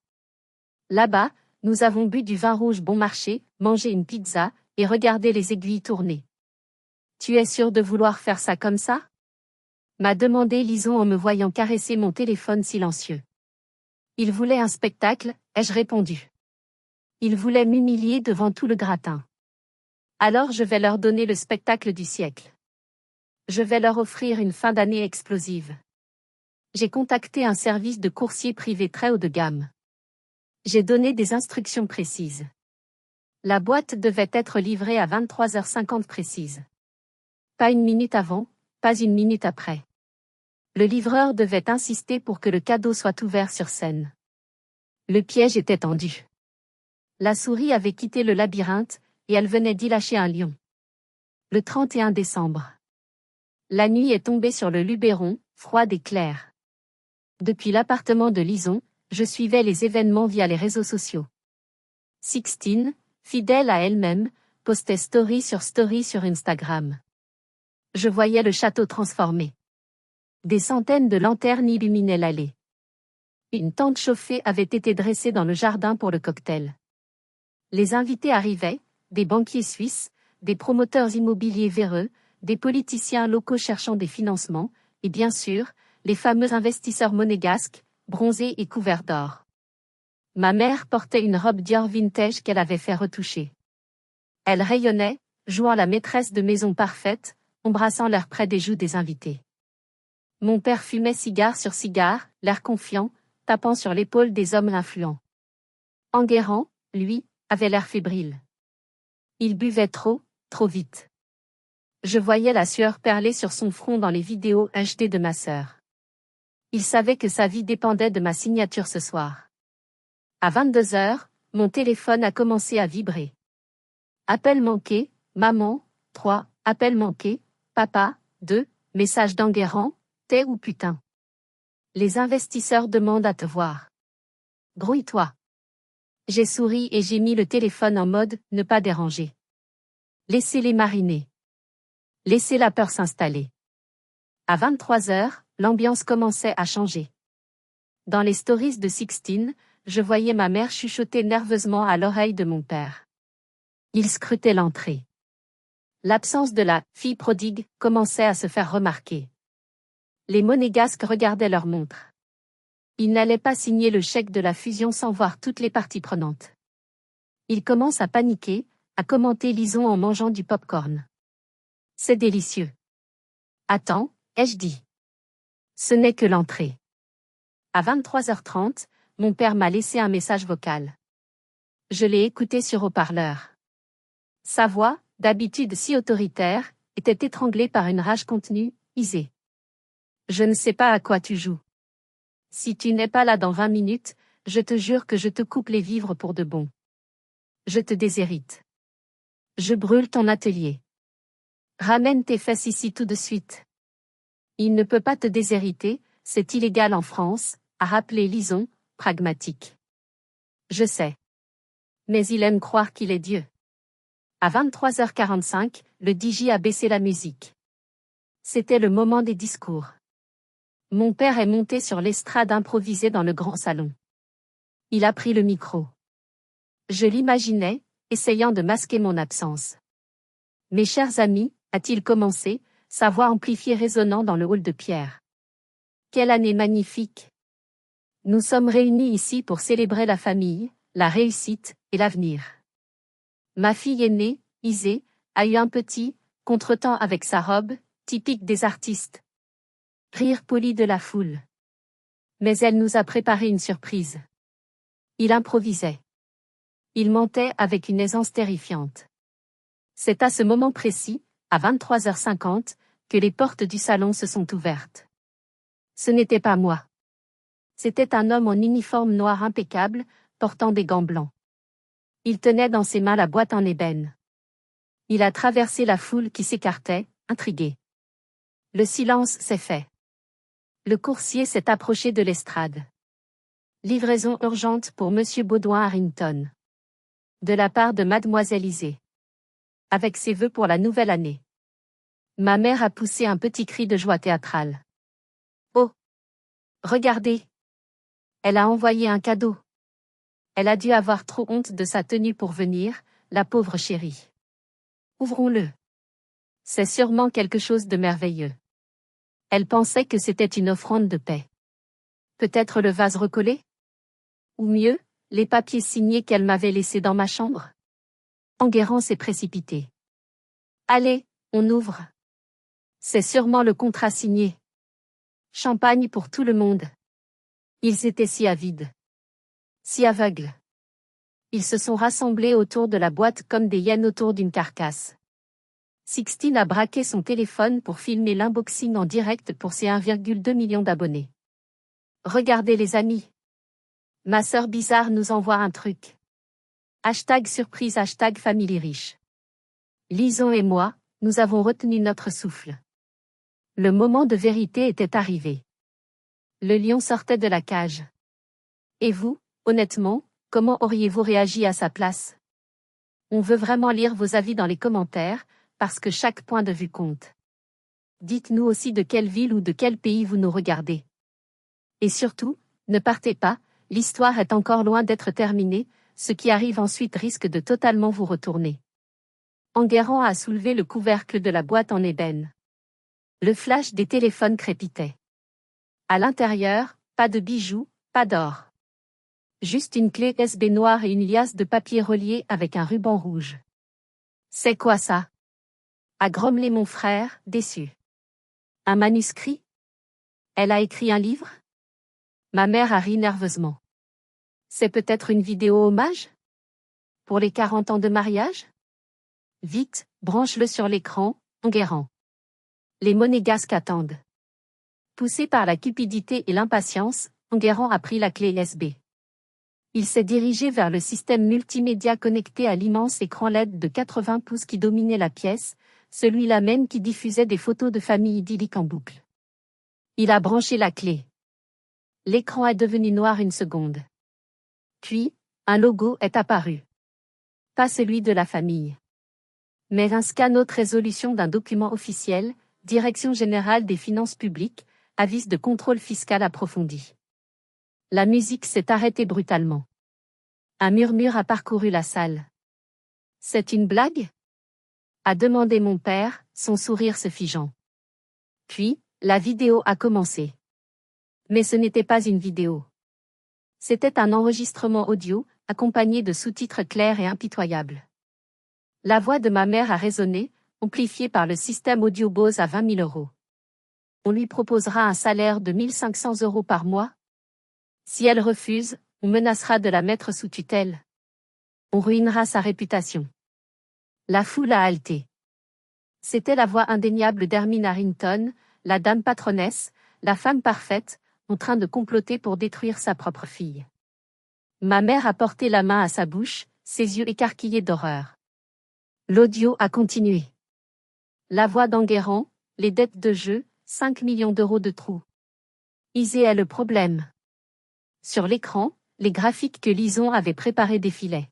Speaker 1: Là-bas, nous avons bu du vin rouge bon marché, mangé une pizza, et regardé les aiguilles tourner. Tu es sûr de vouloir faire ça comme ça? M'a demandé Lison en me voyant caresser mon téléphone silencieux. Il voulait un spectacle, ai-je répondu. Il voulait m'humilier devant tout le gratin. Alors je vais leur donner le spectacle du siècle. Je vais leur offrir une fin d'année explosive. J'ai contacté un service de coursier privé très haut de gamme. J'ai donné des instructions précises. La boîte devait être livrée à 23h50 précise. Pas une minute avant, pas une minute après. Le livreur devait insister pour que le cadeau soit ouvert sur scène. Le piège était tendu. La souris avait quitté le labyrinthe, et elle venait d'y lâcher un lion. Le 31 décembre. La nuit est tombée sur le Luberon, froide et claire. Depuis l'appartement de Lison, je suivais les événements via les réseaux sociaux. Sixtine, fidèle à elle-même, postait story sur Instagram. Je voyais le château transformé. Des centaines de lanternes illuminaient l'allée. Une tente chauffée avait été dressée dans le jardin pour le cocktail. Les invités arrivaient, des banquiers suisses, des promoteurs immobiliers véreux, des politiciens locaux cherchant des financements, et bien sûr, les fameux investisseurs monégasques, bronzés et couverts d'or. Ma mère portait une robe Dior vintage qu'elle avait fait retoucher. Elle rayonnait, jouant la maîtresse de maison parfaite, embrassant l'air près des joues des invités. Mon père fumait cigare sur cigare, l'air confiant, tapant sur l'épaule des hommes influents. Enguerrand, lui, avait l'air fébrile. Il buvait trop vite. Je voyais la sueur perler sur son front dans les vidéos HD de ma sœur. Il savait que sa vie dépendait de ma signature ce soir. À 22h, mon téléphone a commencé à vibrer. Appel manqué, maman, 3, appel manqué, papa, 2, message d'Enguerrand, t'es où putain? Les investisseurs demandent à te voir. Grouille-toi. J'ai souri et j'ai mis le téléphone en mode « ne pas déranger ». Laissez-les mariner. Laissez la peur s'installer. À 23h, l'ambiance commençait à changer. Dans les stories de Sixtine, je voyais ma mère chuchoter nerveusement à l'oreille de mon père. Il scrutait l'entrée. L'absence de la « fille prodigue » commençait à se faire remarquer. Les monégasques regardaient leur montre. Ils n'allaient pas signer le chèque de la fusion sans voir toutes les parties prenantes. Ils commencent à paniquer, à commenter Lison en mangeant du pop-corn. C'est délicieux. Attends, ai-je dit. Ce n'est que l'entrée. À 23h30, mon père m'a laissé un message vocal. Je l'ai écouté sur haut-parleur. Sa voix, d'habitude si autoritaire, était étranglée par une rage contenue, Isée. Je ne sais pas à quoi tu joues. Si tu n'es pas là dans 20 minutes, je te jure que je te coupe les vivres pour de bon. Je te déshérite. Je brûle ton atelier. Ramène tes fesses ici tout de suite. Il ne peut pas te déshériter, c'est illégal en France, a rappelé Lison, pragmatique. Je sais. Mais il aime croire qu'il est Dieu. À 23h45, le DJ a baissé la musique. C'était le moment des discours. Mon père est monté sur l'estrade improvisée dans le grand salon. Il a pris le micro. Je l'imaginais, essayant de masquer mon absence. Mes chers amis, a-t-il commencé, sa voix amplifiée résonnant dans le hall de pierre. Quelle année magnifique! Nous sommes réunis ici pour célébrer la famille, la réussite et l'avenir. Ma fille aînée, Isée, a eu un petit contretemps avec sa robe, typique des artistes. Rire poli de la foule. Mais elle nous a préparé une surprise. Il improvisait. Il mentait avec une aisance terrifiante. C'est à ce moment précis, à 23h50, que les portes du salon se sont ouvertes. Ce n'était pas moi. C'était un homme en uniforme noir impeccable, portant des gants blancs. Il tenait dans ses mains la boîte en ébène. Il a traversé la foule qui s'écartait, intrigué. Le silence s'est fait. Le coursier s'est approché de l'estrade. Livraison urgente pour Monsieur Baudouin-Harrington. De la part de Mademoiselle Isée. Avec ses vœux pour la nouvelle année. Ma mère a poussé un petit cri de joie théâtrale. Oh! Regardez! Elle a envoyé un cadeau. Elle a dû avoir trop honte de sa tenue pour venir, la pauvre chérie. Ouvrons-le. C'est sûrement quelque chose de merveilleux. Elle pensait que c'était une offrande de paix. Peut-être le vase recollé? Ou mieux, les papiers signés qu'elle m'avait laissés dans ma chambre? Enguerrand s'est précipité. Allez, on ouvre. C'est sûrement le contrat signé. Champagne pour tout le monde. Ils étaient si avides. Si aveugles. Ils se sont rassemblés autour de la boîte comme des hyènes autour d'une carcasse. Sixtine a braqué son téléphone pour filmer l'unboxing en direct pour ses 1,2 million d'abonnés. Regardez les amis. Ma sœur bizarre nous envoie un truc. Hashtag surprise, hashtag famille riche. Lison et moi, nous avons retenu notre souffle. Le moment de vérité était arrivé. Le lion sortait de la cage. Et vous, honnêtement, comment auriez-vous réagi à sa place? On veut vraiment lire vos avis dans les commentaires, parce que chaque point de vue compte. Dites-nous aussi de quelle ville ou de quel pays vous nous regardez. Et surtout, ne partez pas, l'histoire est encore loin d'être terminée, ce qui arrive ensuite risque de totalement vous retourner. Enguerrand a soulevé le couvercle de la boîte en ébène. Le flash des téléphones crépitait. À l'intérieur, pas de bijoux, pas d'or. Juste une clé USB noire et une liasse de papier relié avec un ruban rouge. C'est quoi ça? A grommelé mon frère, déçu. Un manuscrit? Elle a écrit un livre? Ma mère a ri nerveusement. C'est peut-être une vidéo hommage? Pour les 40 ans de mariage? Vite, branche-le sur l'écran, Enguerrand. Les monégasques attendent. Poussé par la cupidité et l'impatience, Enguerrand a pris la clé USB. Il s'est dirigé vers le système multimédia connecté à l'immense écran LED de 80 pouces qui dominait la pièce, celui-là même qui diffusait des photos de famille idylliques en boucle. Il a branché la clé. L'écran est devenu noir une seconde. Puis, un logo est apparu. Pas celui de la famille. Mais un scan haute résolution d'un document officiel, Direction générale des finances publiques, avis de contrôle fiscal approfondi. La musique s'est arrêtée brutalement. Un murmure a parcouru la salle. C'est une blague? A demandé mon père, son sourire se figeant. Puis, la vidéo a commencé. Mais ce n'était pas une vidéo. C'était un enregistrement audio, accompagné de sous-titres clairs et impitoyables. La voix de ma mère a résonné, amplifiée par le système audio Bose à 20 000 €. On lui proposera un salaire de 1 500 € par mois. Si elle refuse, on menacera de la mettre sous tutelle. On ruinera sa réputation. La foule a halté. C'était la voix indéniable d'Hermine Harrington, la dame patronnesse, la femme parfaite, en train de comploter pour détruire sa propre fille. Ma mère a porté la main à sa bouche, ses yeux écarquillés d'horreur. L'audio a continué. La voix d'Enguerrand, les dettes de jeu, 5 millions € de trous. Isée est le problème. Sur l'écran, les graphiques que Lison avait préparés défilaient.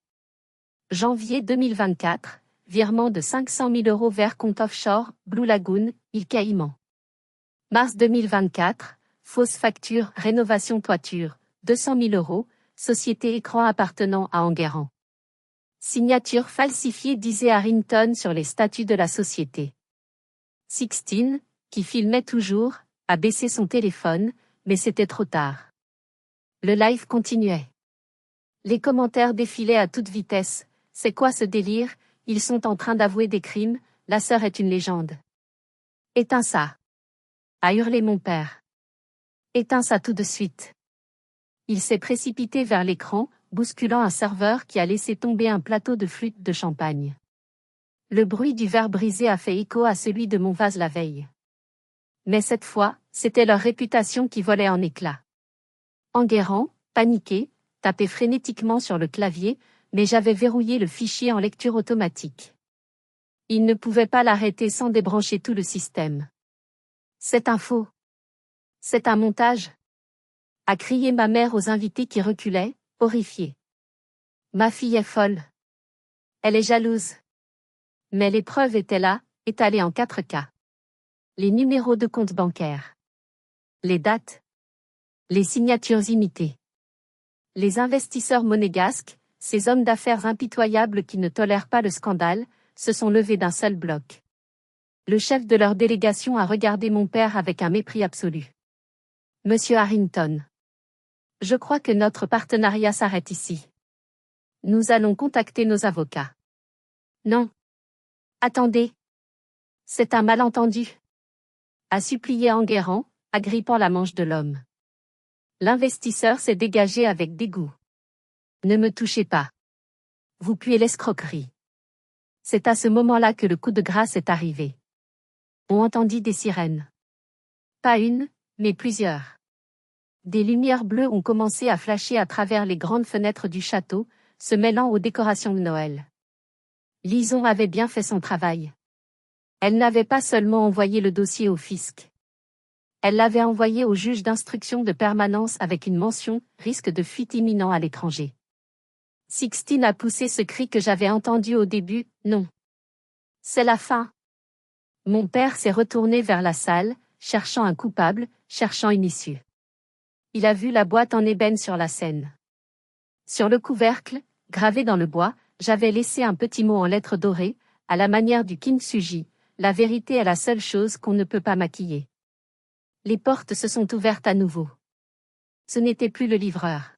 Speaker 1: Janvier 2024, virement de 500 000 € vers compte offshore, Blue Lagoon, île Caïman. Mars 2024, fausse facture, rénovation toiture, 200 000 €, société écran appartenant à Enguerrand. Signature falsifiée d'Isée Harrington sur les statuts de la société. Sixtine, qui filmait toujours, a baissé son téléphone, mais c'était trop tard. Le live continuait. Les commentaires défilaient à toute vitesse. C'est quoi ce délire? Ils sont en train d'avouer des crimes, la sœur est une légende. Éteins ça. A hurlé mon père. Éteins ça tout de suite. Il s'est précipité vers l'écran, bousculant un serveur qui a laissé tomber un plateau de flûte de champagne. Le bruit du verre brisé a fait écho à celui de mon vase la veille. Mais cette fois, c'était leur réputation qui volait en éclats. Enguerrand, paniqué, tapait frénétiquement sur le clavier, mais j'avais verrouillé le fichier en lecture automatique. Il ne pouvait pas l'arrêter sans débrancher tout le système. C'est un faux. C'est un montage. A crié ma mère aux invités qui reculaient, horrifiés. Ma fille est folle. Elle est jalouse. Mais les preuves étaient là, étalées en 4K. Les numéros de compte bancaire. Les dates. Les signatures imitées. Les investisseurs monégasques, ces hommes d'affaires impitoyables qui ne tolèrent pas le scandale, se sont levés d'un seul bloc. Le chef de leur délégation a regardé mon père avec un mépris absolu. Monsieur Harrington. Je crois que notre partenariat s'arrête ici. Nous allons contacter nos avocats. Non. Attendez. C'est un malentendu. A supplié Enguerrand, agrippant la manche de l'homme. L'investisseur s'est dégagé avec dégoût. Ne me touchez pas. Vous puez l'escroquerie. C'est à ce moment-là que le coup de grâce est arrivé. On entendit des sirènes. Pas une, mais plusieurs. Des lumières bleues ont commencé à flasher à travers les grandes fenêtres du château, se mêlant aux décorations de Noël. Lison avait bien fait son travail. Elle n'avait pas seulement envoyé le dossier au fisc. Elle l'avait envoyé au juge d'instruction de permanence avec une mention « risque de fuite imminent à l'étranger ». Sixtine a poussé ce cri que j'avais entendu au début, non. C'est la fin. Mon père s'est retourné vers la salle, cherchant un coupable, cherchant une issue. Il a vu la boîte en ébène sur la scène. Sur le couvercle, gravé dans le bois, j'avais laissé un petit mot en lettres dorées, à la manière du kintsugi, la vérité est la seule chose qu'on ne peut pas maquiller. Les portes se sont ouvertes à nouveau. Ce n'était plus le livreur.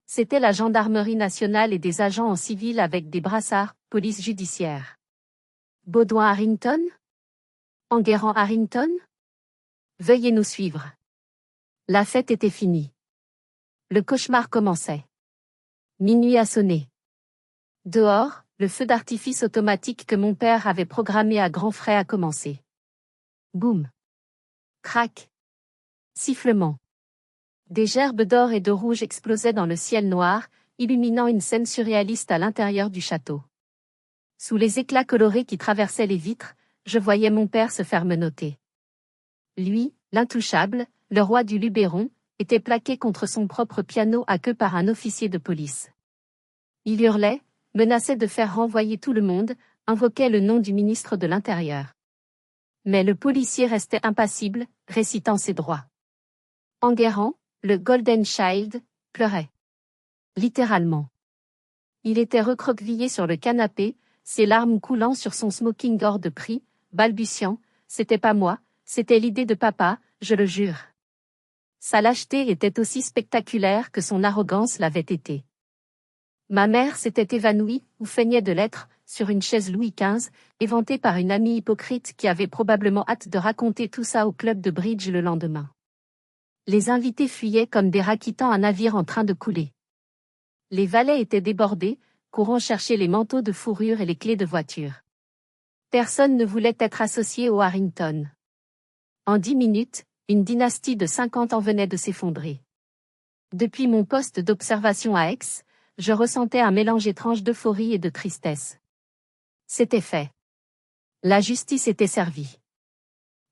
Speaker 1: C'était la gendarmerie nationale et des agents en civil avec des brassards, police judiciaire. Baudouin Harrington? Enguerrand Harrington? Veuillez nous suivre. La fête était finie. Le cauchemar commençait. Minuit a sonné. Dehors, le feu d'artifice automatique que mon père avait programmé à grands frais a commencé. Boum. Crac. Sifflement. Des gerbes d'or et de rouge explosaient dans le ciel noir, illuminant une scène surréaliste à l'intérieur du château. Sous les éclats colorés qui traversaient les vitres, je voyais mon père se faire menotter. Lui, l'intouchable, le roi du Luberon, était plaqué contre son propre piano à queue par un officier de police. Il hurlait, menaçait de faire renvoyer tout le monde, invoquait le nom du ministre de l'Intérieur. Mais le policier restait impassible, récitant ses droits. Enguerrand, le Golden Child, pleurait. Littéralement. Il était recroquevillé sur le canapé, ses larmes coulant sur son smoking hors de prix, balbutiant, « C'était pas moi, c'était l'idée de papa, je le jure. » Sa lâcheté était aussi spectaculaire que son arrogance l'avait été. Ma mère s'était évanouie, ou feignait de l'être, sur une chaise Louis XV, éventée par une amie hypocrite qui avait probablement hâte de raconter tout ça au club de bridge le lendemain. Les invités fuyaient comme des rats quittant un navire en train de couler. Les valets étaient débordés, courant chercher les manteaux de fourrure et les clés de voiture. Personne ne voulait être associé aux Harrington. En 10 minutes, une dynastie de 50 ans venait de s'effondrer. Depuis mon poste d'observation à Aix, je ressentais un mélange étrange d'euphorie et de tristesse. C'était fait. La justice était servie.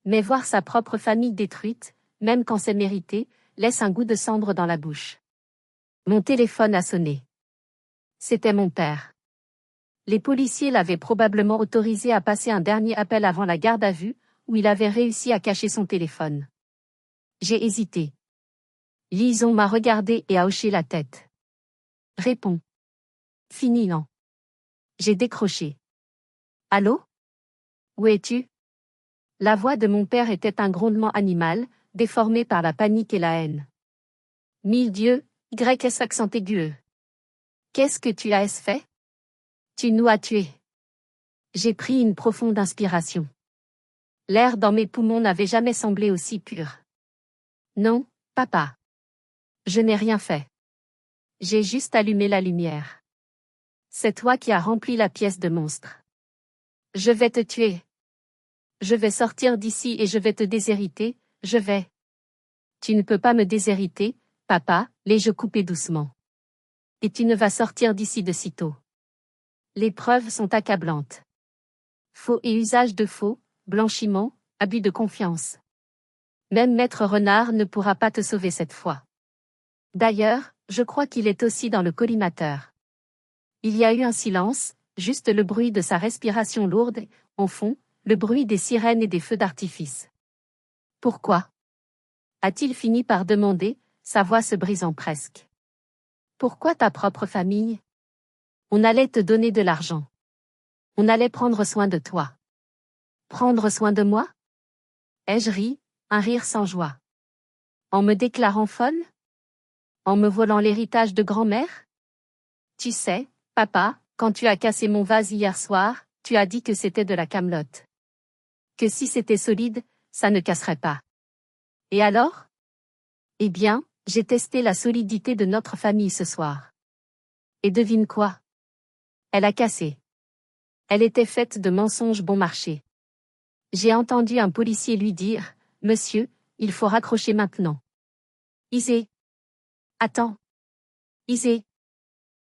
Speaker 1: Mais voir sa propre famille détruite, même quand c'est mérité, laisse un goût de cendre dans la bouche. Mon téléphone a sonné. C'était mon père. Les policiers l'avaient probablement autorisé à passer un dernier appel avant la garde à vue, où il avait réussi à cacher son téléphone. J'ai hésité. Lison m'a regardé et a hoché la tête. Réponds. Fini non. J'ai décroché. Allô? Où es-tu? La voix de mon père était un grondement animal, déformé par la panique et la haine. Mille dieux, YS accent aigu. Qu'est-ce que tu as fait? Tu nous as tués. J'ai pris une profonde inspiration. L'air dans mes poumons n'avait jamais semblé aussi pur. Non, papa. Je n'ai rien fait. J'ai juste allumé la lumière. C'est toi qui as rempli la pièce de monstre. Je vais te tuer. Je vais sortir d'ici et je vais te déshériter, je vais. Tu ne peux pas me déshériter, papa, l'ai-je coupé doucement. Et tu ne vas sortir d'ici de sitôt. Les preuves sont accablantes. Faux et usage de faux, blanchiment, abus de confiance. Même Maître Renard ne pourra pas te sauver cette fois. D'ailleurs, je crois qu'il est aussi dans le collimateur. Il y a eu un silence, juste le bruit de sa respiration lourde et, en fond, le bruit des sirènes et des feux d'artifice. Pourquoi? A-t-il fini par demander, sa voix se brisant presque. Pourquoi ta propre famille? On allait te donner de l'argent. On allait prendre soin de toi. Prendre soin de moi? Ai-je ri, un rire sans joie. En me déclarant folle? En me volant l'héritage de grand-mère? Tu sais, papa, quand tu as cassé mon vase hier soir, tu as dit que c'était de la camelote. Que si c'était solide, ça ne casserait pas. Et alors? Eh bien, j'ai testé la solidité de notre famille ce soir. Et devine quoi? Elle a cassé. Elle était faite de mensonges bon marché. J'ai entendu un policier lui dire, « Monsieur, il faut raccrocher maintenant. » Isée. Attends. Isée.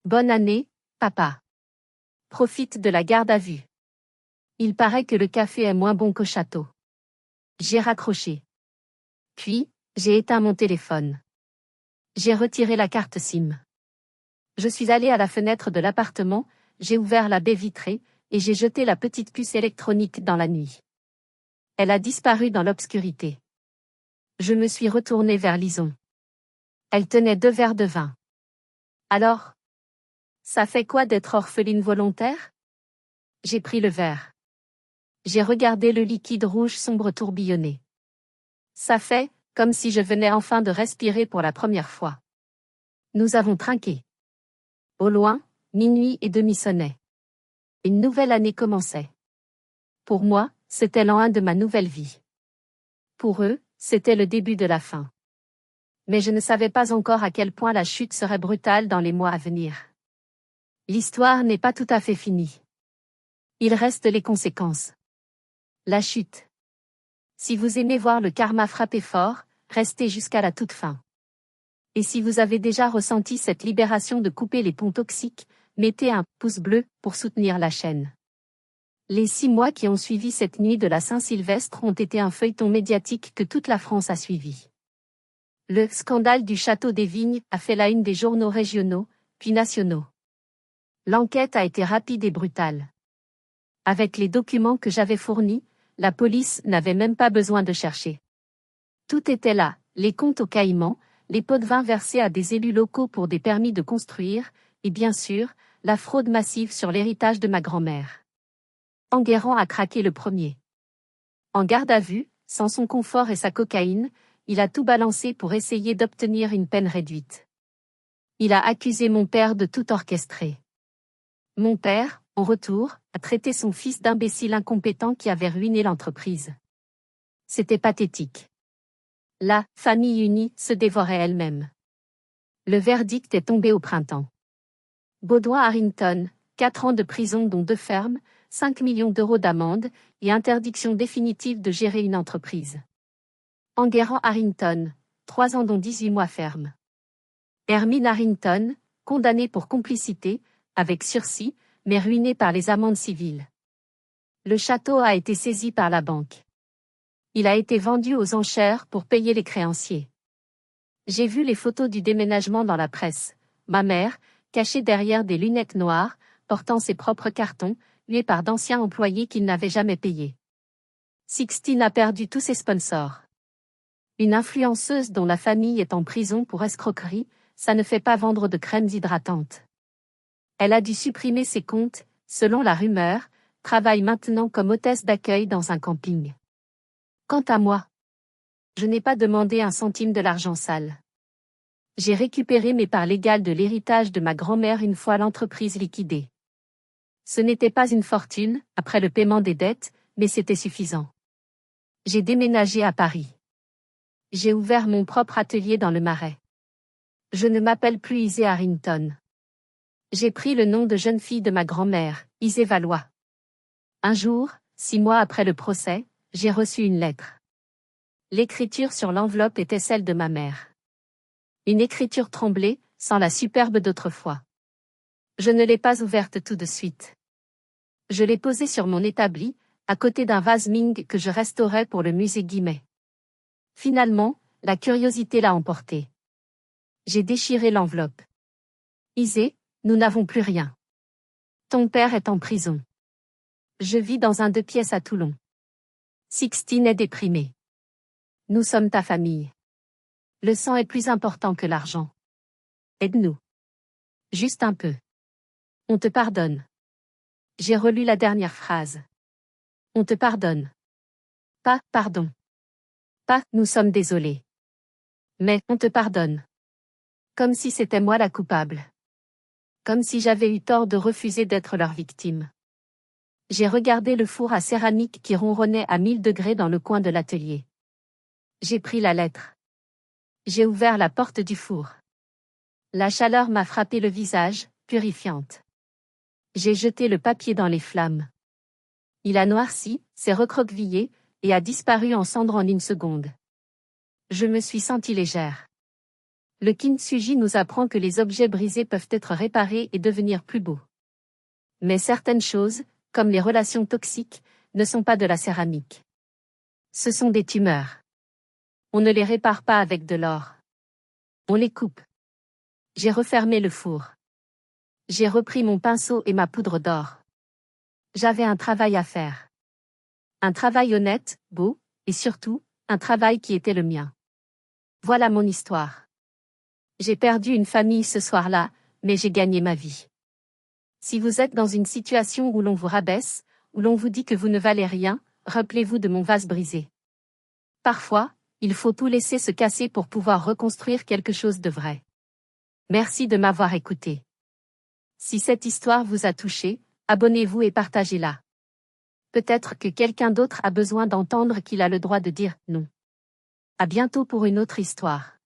Speaker 1: Bonne année, papa. Profite de la garde à vue. Il paraît que le café est moins bon qu'au château. J'ai raccroché. Puis, j'ai éteint mon téléphone. J'ai retiré la carte SIM. Je suis allé à la fenêtre de l'appartement, j'ai ouvert la baie vitrée, et j'ai jeté la petite puce électronique dans la nuit. Elle a disparu dans l'obscurité. Je me suis retourné vers Lison. Elle tenait 2 verres de vin. Alors? Ça fait quoi d'être orpheline volontaire? J'ai pris le verre. J'ai regardé le liquide rouge sombre tourbillonner. Ça fait, comme si je venais enfin de respirer pour la première fois. Nous avons trinqué. Au loin, minuit et demi sonnaient. Une nouvelle année commençait. Pour moi, c'était l'an 1 de ma nouvelle vie. Pour eux, c'était le début de la fin. Mais je ne savais pas encore à quel point la chute serait brutale dans les mois à venir. L'histoire n'est pas tout à fait finie. Il reste les conséquences. La chute. Si vous aimez voir le karma frapper fort, restez jusqu'à la toute fin. Et si vous avez déjà ressenti cette libération de couper les ponts toxiques, mettez un pouce bleu pour soutenir la chaîne. Les 6 mois qui ont suivi cette nuit de la Saint-Sylvestre ont été un feuilleton médiatique que toute la France a suivi. Le scandale du château des Vignes a fait la une des journaux régionaux, puis nationaux. L'enquête a été rapide et brutale. Avec les documents que j'avais fournis, la police n'avait même pas besoin de chercher. Tout était là, les comptes aux Caïmans, les pots de vin versés à des élus locaux pour des permis de construire, et bien sûr, la fraude massive sur l'héritage de ma grand-mère. Enguerrand a craqué le premier. En garde à vue, sans son confort et sa cocaïne, il a tout balancé pour essayer d'obtenir une peine réduite. Il a accusé mon père de tout orchestrer. Mon père, en retour, a traité son fils d'imbécile incompétent qui avait ruiné l'entreprise. C'était pathétique. La famille unie se dévorait elle-même. Le verdict est tombé au printemps. Baudouin Harrington, 4 ans de prison dont 2 fermes, 5 millions d'euros d'amende et interdiction définitive de gérer une entreprise. Enguerrand Harrington, 3 ans dont 18 mois ferme. Hermine Harrington, condamnée pour complicité, avec sursis, mais ruinée par les amendes civiles. Le château a été saisi par la banque. Il a été vendu aux enchères pour payer les créanciers. J'ai vu les photos du déménagement dans la presse. Ma mère, cachée derrière des lunettes noires, portant ses propres cartons, huée par d'anciens employés qu'il n'avait jamais payés. Sixtine a perdu tous ses sponsors. Une influenceuse dont la famille est en prison pour escroquerie, ça ne fait pas vendre de crèmes hydratantes. Elle a dû supprimer ses comptes, selon la rumeur, travaille maintenant comme hôtesse d'accueil dans un camping. Quant à moi, je n'ai pas demandé un centime de l'argent sale. J'ai récupéré mes parts légales de l'héritage de ma grand-mère une fois l'entreprise liquidée. Ce n'était pas une fortune, après le paiement des dettes, mais c'était suffisant. J'ai déménagé à Paris. J'ai ouvert mon propre atelier dans le Marais. Je ne m'appelle plus Isée Harrington. J'ai pris le nom de jeune fille de ma grand-mère, Isée Valois. Un jour, 6 mois après le procès, j'ai reçu une lettre. L'écriture sur l'enveloppe était celle de ma mère. Une écriture tremblée, sans la superbe d'autrefois. Je ne l'ai pas ouverte tout de suite. Je l'ai posée sur mon établi, à côté d'un vase Ming que je restaurais pour le musée Guimet. Finalement, la curiosité l'a emporté. J'ai déchiré l'enveloppe. Isée, nous n'avons plus rien. Ton père est en prison. Je vis dans un 2 pièces à Toulon. Sixtine est déprimée. Nous sommes ta famille. Le sang est plus important que l'argent. Aide-nous. Juste un peu. On te pardonne. J'ai relu la dernière phrase. On te pardonne. Pas, pardon. Pas, nous sommes désolés. Mais, on te pardonne. Comme si c'était moi la coupable. Comme si j'avais eu tort de refuser d'être leur victime. J'ai regardé le four à céramique qui ronronnait à 1000 degrés dans le coin de l'atelier. J'ai pris la lettre. J'ai ouvert la porte du four. La chaleur m'a frappé le visage, purifiante. J'ai jeté le papier dans les flammes. Il a noirci, s'est recroquevillé, et a disparu en cendres en une seconde. Je me suis sentie légère. Le Kintsugi nous apprend que les objets brisés peuvent être réparés et devenir plus beaux. Mais certaines choses, comme les relations toxiques, ne sont pas de la céramique. Ce sont des tumeurs. On ne les répare pas avec de l'or. On les coupe. J'ai refermé le four. J'ai repris mon pinceau et ma poudre d'or. J'avais un travail à faire. Un travail honnête, beau, et surtout, un travail qui était le mien. Voilà mon histoire. J'ai perdu une famille ce soir-là, mais j'ai gagné ma vie. Si vous êtes dans une situation où l'on vous rabaisse, où l'on vous dit que vous ne valez rien, rappelez-vous de mon vase brisé. Parfois, il faut tout laisser se casser pour pouvoir reconstruire quelque chose de vrai. Merci de m'avoir écouté. Si cette histoire vous a touché, abonnez-vous et partagez-la. Peut-être que quelqu'un d'autre a besoin d'entendre qu'il a le droit de dire non. À bientôt pour une autre histoire.